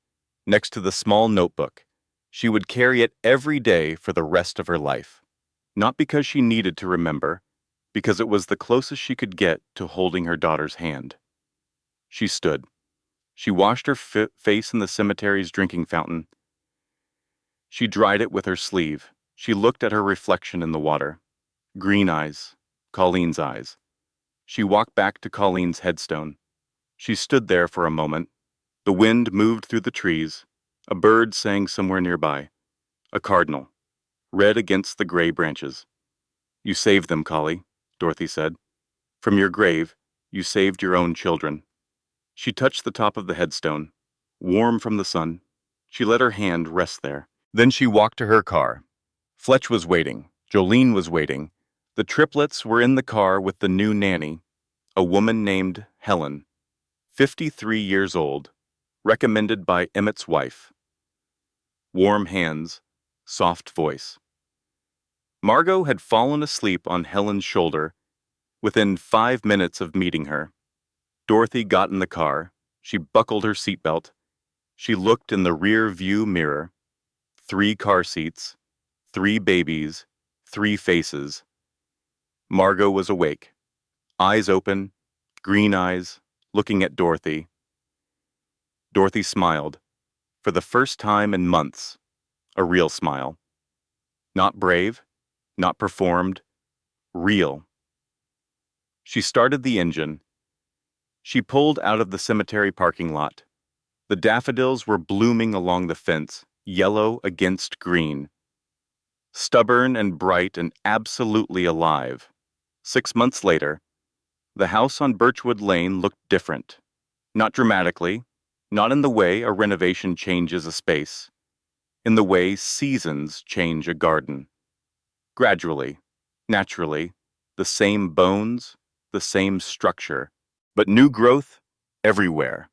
next to the small notebook. She would carry it every day for the rest of her life. Not because she needed to remember, because it was the closest she could get to holding her daughter's hand. She stood. She washed her face in the cemetery's drinking fountain. She dried it with her sleeve. She looked at her reflection in the water. Green eyes, Colleen's eyes. She walked back to Colleen's headstone. She stood there for a moment. The wind moved through the trees. A bird sang somewhere nearby. A cardinal, red against the gray branches. You saved them, Collie, Dorothy said. From your grave, you saved your own children. She touched the top of the headstone, warm from the sun. She let her hand rest there. Then she walked to her car. Fletch was waiting. Jolene was waiting. The triplets were in the car with the new nanny, a woman named Helen, 53 years old, recommended by Emmett's wife. Warm hands, soft voice. Margot had fallen asleep on Helen's shoulder within 5 minutes of meeting her. Dorothy got in the car. She buckled her seatbelt. She looked in the rear view mirror. 3 car seats, 3 babies, 3 faces. Margot was awake, eyes open, green eyes, looking at Dorothy. Dorothy smiled, for the first time in months, a real smile. Not brave, not performed, real. She started the engine. She pulled out of the cemetery parking lot. The daffodils were blooming along the fence, yellow against green. Stubborn and bright and absolutely alive. 6 months later, the house on Birchwood Lane looked different. Not dramatically, not in the way a renovation changes a space, in the way seasons change a garden. Gradually, naturally, the same bones, the same structure, but new growth everywhere.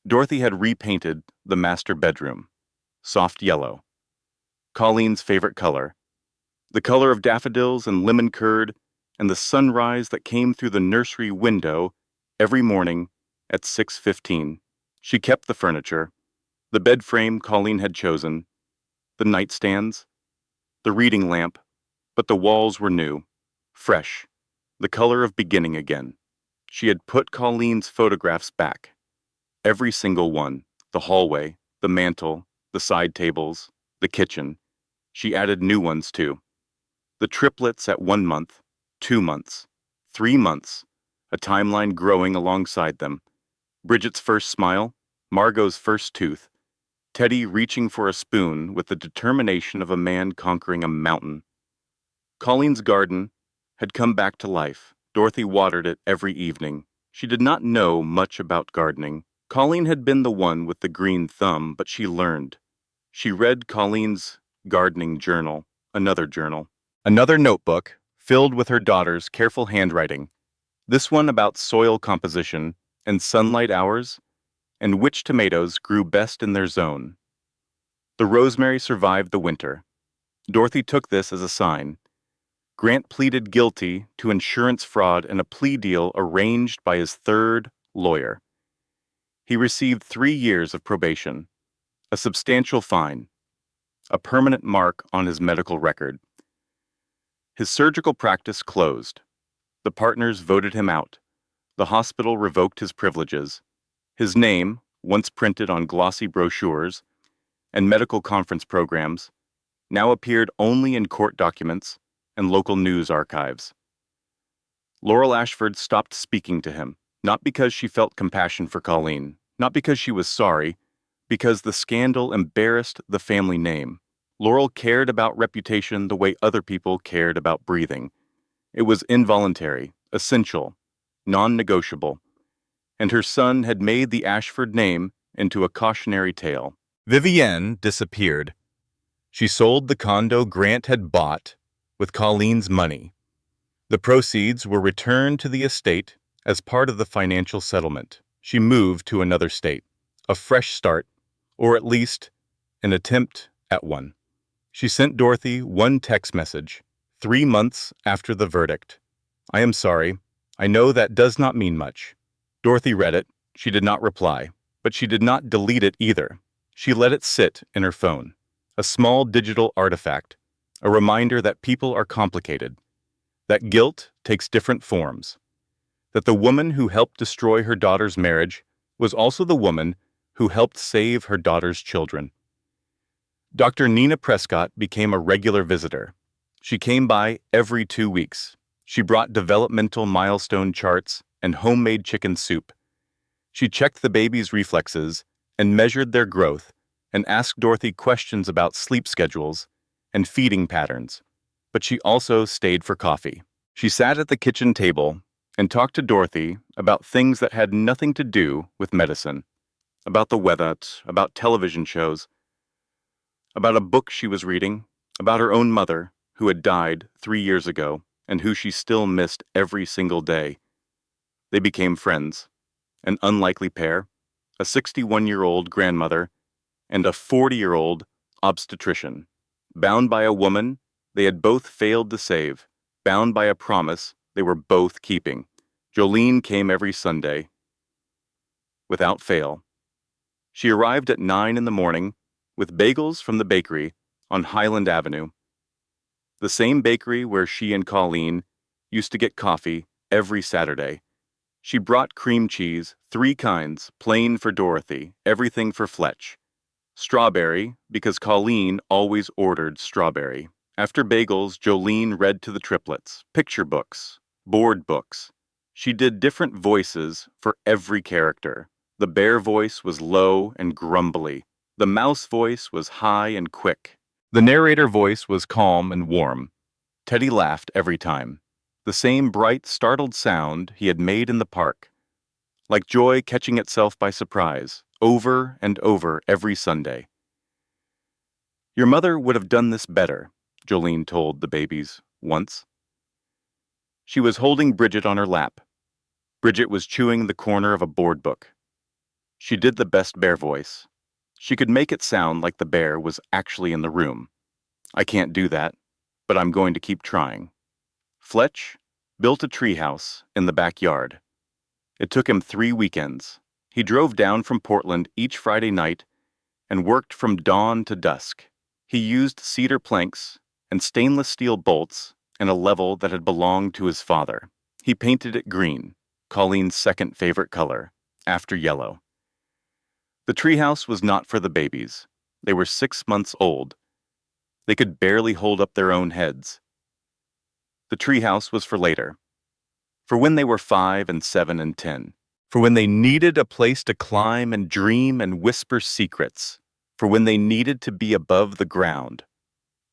Dorothy had repainted the master bedroom, soft yellow, Colleen's favorite color, the color of daffodils and lemon curd and the sunrise that came through the nursery window every morning at 6:15. She kept the furniture, the bed frame Colleen had chosen, the nightstands, the reading lamp, but the walls were new, fresh, the color of beginning again. She had put Colleen's photographs back. Every single one, the hallway, the mantel, the side tables, the kitchen. She added new ones too. The triplets at 1 month, 2 months, 3 months, a timeline growing alongside them. Bridget's first smile, Margot's first tooth, Teddy reaching for a spoon with the determination of a man conquering a mountain. Colleen's garden had come back to life. Dorothy watered it every evening. She did not know much about gardening. Colleen had been the one with the green thumb, but she learned. She read Colleen's gardening journal, another notebook filled with her daughter's careful handwriting, this one about soil composition and sunlight hours, and which tomatoes grew best in their zone. The rosemary survived the winter. Dorothy took this as a sign. Grant pleaded guilty to insurance fraud in a plea deal arranged by his third lawyer. He received 3 years of probation, a substantial fine, a permanent mark on his medical record. His surgical practice closed. The partners voted him out. The hospital revoked his privileges. His name, once printed on glossy brochures and medical conference programs, now appeared only in court documents and local news archives. Laurel Ashford stopped speaking to him, not because she felt compassion for Colleen, not because she was sorry, because the scandal embarrassed the family name. Laurel cared about reputation the way other people cared about breathing. It was involuntary, essential, non-negotiable, and her son had made the Ashford name into a cautionary tale. Vivienne disappeared. She sold the condo Grant had bought with Colleen's money. The proceeds were returned to the estate as part of the financial settlement. She moved to another state, a fresh start, or at least an attempt at one. She sent Dorothy one text message, 3 months after the verdict. "I am sorry. I know that does not mean much." Dorothy read it. She did not reply, but she did not delete it either. She let it sit in her phone, a small digital artifact, a reminder that people are complicated, that guilt takes different forms, that the woman who helped destroy her daughter's marriage was also the woman who helped save her daughter's children. Dr. Nina Prescott became a regular visitor. She came by every 2 weeks. She brought developmental milestone charts and homemade chicken soup. She checked the baby's reflexes and measured their growth and asked Dorothy questions about sleep schedules and feeding patterns. But she also stayed for coffee. She sat at the kitchen table and talked to Dorothy about things that had nothing to do with medicine, about the weather, about television shows, about a book she was reading, about her own mother, who had died 3 years ago and who she still missed every single day. They became friends, an unlikely pair, a 61-year-old grandmother and a 40-year-old obstetrician, bound by a woman they had both failed to save, bound by a promise they were both keeping. Jolene came every Sunday, without fail. She arrived at 9 in the morning with bagels from the bakery on Highland Avenue, the same bakery where she and Colleen used to get coffee every Saturday. She brought cream cheese, 3 kinds, plain for Dorothy, everything for Fletch. Strawberry, because Colleen always ordered strawberry. After bagels, Jolene read to the triplets, picture books, board books. She did different voices for every character. The bear voice was low and grumbly. The mouse voice was high and quick. The narrator voice was calm and warm. Teddy laughed every time. The same bright, startled sound he had made in the park, like joy catching itself by surprise, over and over every Sunday. "Your mother would have done this better," Jolene told the babies once. She was holding Bridget on her lap. Bridget was chewing the corner of a board book. She did the best bear voice. She could make it sound like the bear was actually in the room. "I can't do that, but I'm going to keep trying." Fletch built a treehouse in the backyard. It took him 3 weekends. He drove down from Portland each Friday night and worked from dawn to dusk. He used cedar planks and stainless steel bolts in a level that had belonged to his father. He painted it green, Colleen's second favorite color, after yellow. The treehouse was not for the babies. They were 6 months old. They could barely hold up their own heads. The treehouse was for later, for when they were 5 and 7 and 10, for when they needed a place to climb and dream and whisper secrets, for when they needed to be above the ground,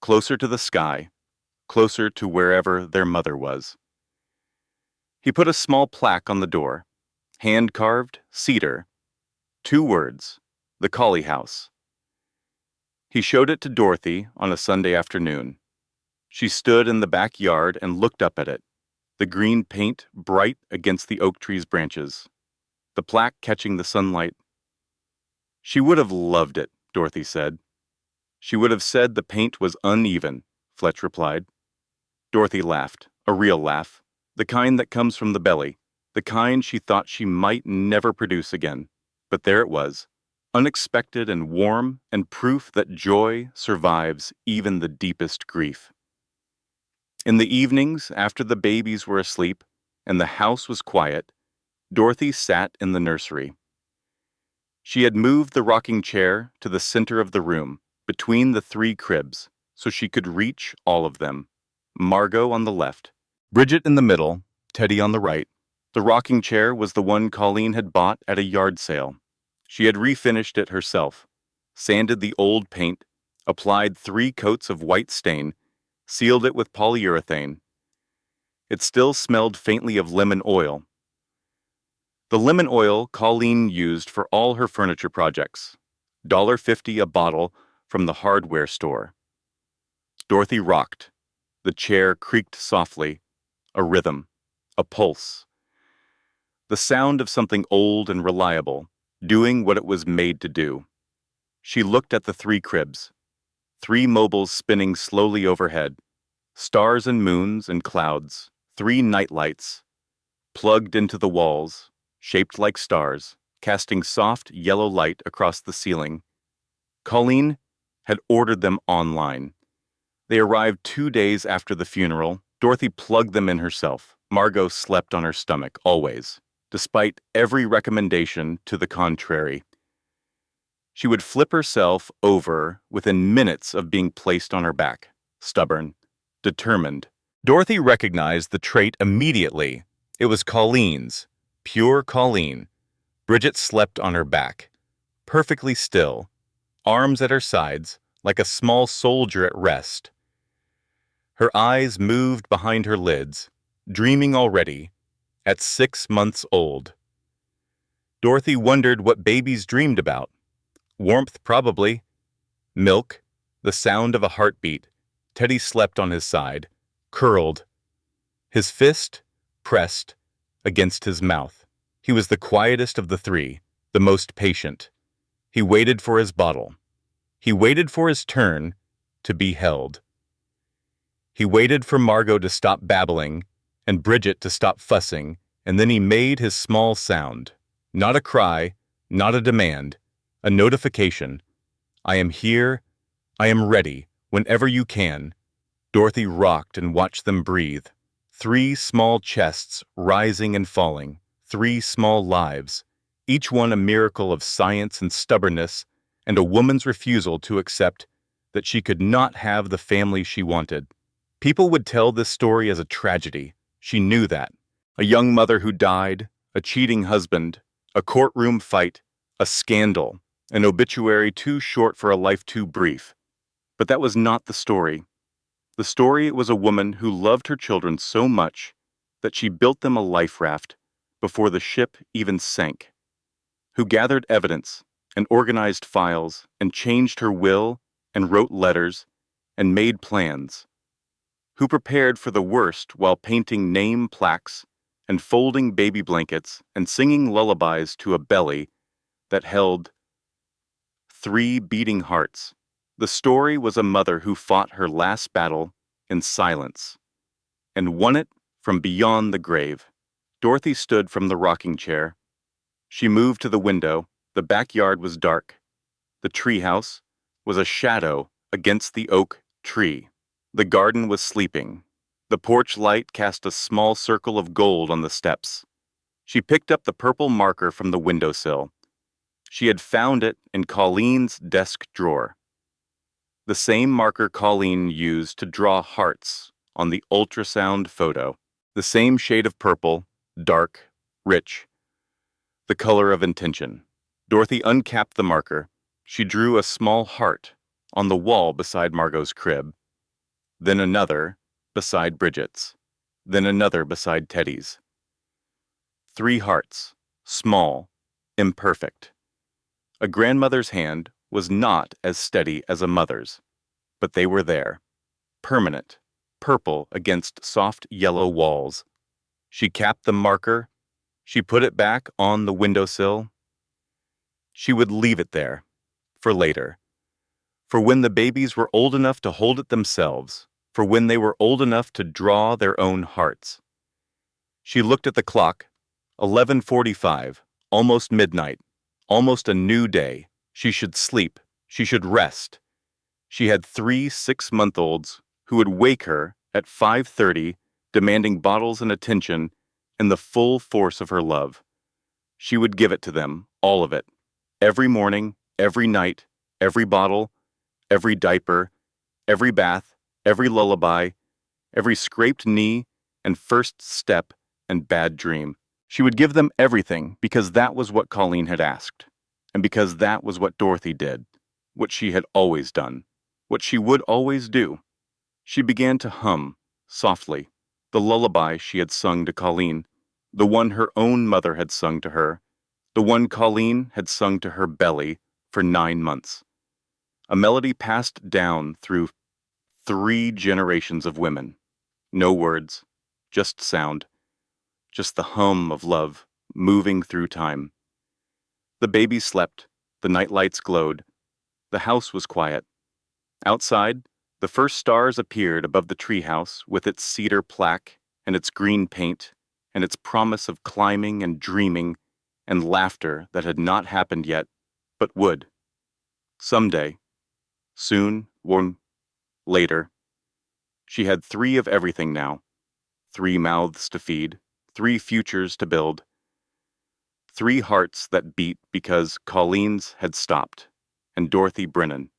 closer to the sky, closer to wherever their mother was. He put a small plaque on the door, hand-carved, cedar, 2 words, "The Collie House." He showed it to Dorothy on a Sunday afternoon. She stood in the backyard and looked up at it, the green paint bright against the oak tree's branches, the plaque catching the sunlight. "She would have loved it," Dorothy said. "She would have said the paint was uneven," Fletch replied. Dorothy laughed, a real laugh, the kind that comes from the belly, the kind she thought she might never produce again. But there it was, unexpected and warm, and proof that joy survives even the deepest grief. In the evenings, after the babies were asleep and the house was quiet, Dorothy sat in the nursery. She had moved the rocking chair to the center of the room, between the 3 cribs, so she could reach all of them. Margot on the left, Bridget in the middle, Teddy on the right. The rocking chair was the one Colleen had bought at a yard sale. She had refinished it herself, sanded the old paint, applied 3 coats of white stain, sealed it with polyurethane. It still smelled faintly of lemon oil. The lemon oil Colleen used for all her furniture projects. $1.50 a bottle from the hardware store. Dorothy rocked. The chair creaked softly. A rhythm. A pulse. The sound of something old and reliable, doing what it was made to do. She looked at the 3 cribs. 3 mobiles spinning slowly overhead. Stars and moons and clouds. 3 nightlights. Plugged into the walls, shaped like stars, casting soft yellow light across the ceiling. Colleen had ordered them online. They arrived 2 days after the funeral. Dorothy plugged them in herself. Margot slept on her stomach, always, despite every recommendation to the contrary. She would flip herself over within minutes of being placed on her back. Stubborn, determined. Dorothy recognized the trait immediately. It was Colleen's, pure Colleen. Bridget slept on her back, perfectly still, arms at her sides, like a small soldier at rest. Her eyes moved behind her lids, dreaming already, at 6 months old. Dorothy wondered what babies dreamed about. Warmth, probably. Milk, the sound of a heartbeat. Teddy slept on his side, curled, his fist pressed against his mouth. He was the quietest of the 3, the most patient. He waited for his bottle. He waited for his turn to be held. He waited for Margot to stop babbling and Bridget to stop fussing, and then he made his small sound. Not a cry, not a demand, a notification. I am here. I am ready, whenever you can. Dorothy rocked and watched them breathe. 3 small chests rising and falling, 3 small lives, each one a miracle of science and stubbornness, and a woman's refusal to accept that she could not have the family she wanted. People would tell this story as a tragedy. She knew that. A young mother who died, a cheating husband, a courtroom fight, a scandal, an obituary too short for a life too brief. But that was not the story. The story was a woman who loved her children so much that she built them a life raft before the ship even sank, who gathered evidence and organized files and changed her will and wrote letters and made plans, who prepared for the worst while painting name plaques and folding baby blankets and singing lullabies to a belly that held 3 beating hearts. The story was a mother who fought her last battle in silence and won it from beyond the grave. Dorothy stood from the rocking chair. She moved to the window. The backyard was dark. The treehouse was a shadow against the oak tree. The garden was sleeping. The porch light cast a small circle of gold on the steps. She picked up the purple marker from the windowsill. She had found it in Colleen's desk drawer. The same marker Colleen used to draw hearts on the ultrasound photo. The same shade of purple, dark, rich. The color of intention. Dorothy uncapped the marker. She drew a small heart on the wall beside Margot's crib. Then another beside Bridget's. Then another beside Teddy's. 3 hearts, small, imperfect. A grandmother's hand was not as steady as a mother's, but they were there, permanent, purple against soft yellow walls. She capped the marker. She put it back on the windowsill. She would leave it there, for later, for when the babies were old enough to hold it themselves, for when they were old enough to draw their own hearts. She looked at the clock, 11:45, almost midnight, almost a new day. She should sleep. She should rest. She had 3 6-month-olds who would wake her at 5:30, demanding bottles and attention and the full force of her love. She would give it to them, all of it. Every morning, every night, every bottle, every diaper, Every bath, every lullaby, every scraped knee and first step and bad dream. She would give them everything because that was what Colleen had asked, and because that was what Dorothy did, what she had always done, what she would always do. She began to hum, softly, the lullaby she had sung to Colleen, the one her own mother had sung to her, the one Colleen had sung to her belly for 9 months. A melody passed down through 3 generations of women. No words, just sound, just the hum of love moving through time. The baby slept, the night lights glowed, the house was quiet. Outside, the first stars appeared above the treehouse with its cedar plaque and its green paint and its promise of climbing and dreaming and laughter that had not happened yet, but would. Someday, soon or later. She had 3 of everything now, 3 mouths to feed, 3 futures to build, 3 hearts that beat because Colleen's had stopped, and Dorothy Brennan,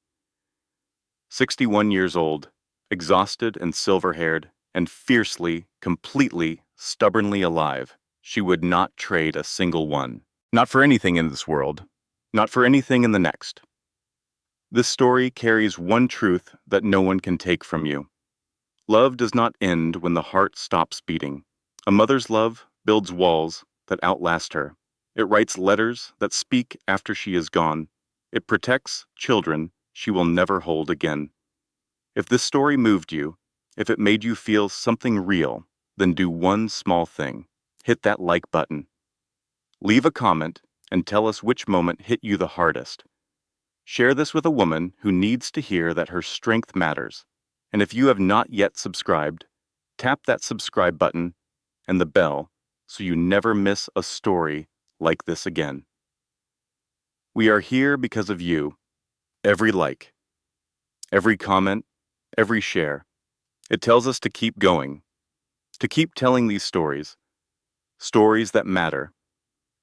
61 years old, exhausted and silver-haired, and fiercely, completely, stubbornly alive. She would not trade a single one. Not for anything in this world. Not for anything in the next. This story carries one truth that no one can take from you. Love does not end when the heart stops beating. A mother's love builds walls that outlast her. It writes letters that speak after she is gone. It protects children she will never hold again. If this story moved you, if it made you feel something real, then do one small thing. Hit that like button. Leave a comment and tell us which moment hit you the hardest. Share this with a woman who needs to hear that her strength matters. And if you have not yet subscribed, tap that subscribe button and the bell so you never miss a story like this again. We are here because of you. Every like, every comment, every share. It tells us to keep going, to keep telling these stories, stories that matter,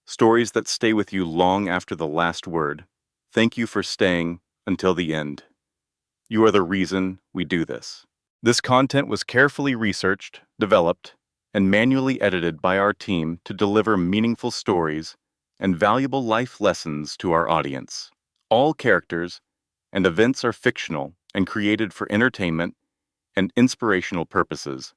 stories that stay with you long after the last word. Thank you for staying until the end. You are the reason we do this. This content was carefully researched, developed, and manually edited by our team to deliver meaningful stories and valuable life lessons to our audience. All characters and events are fictional and created for entertainment and inspirational purposes.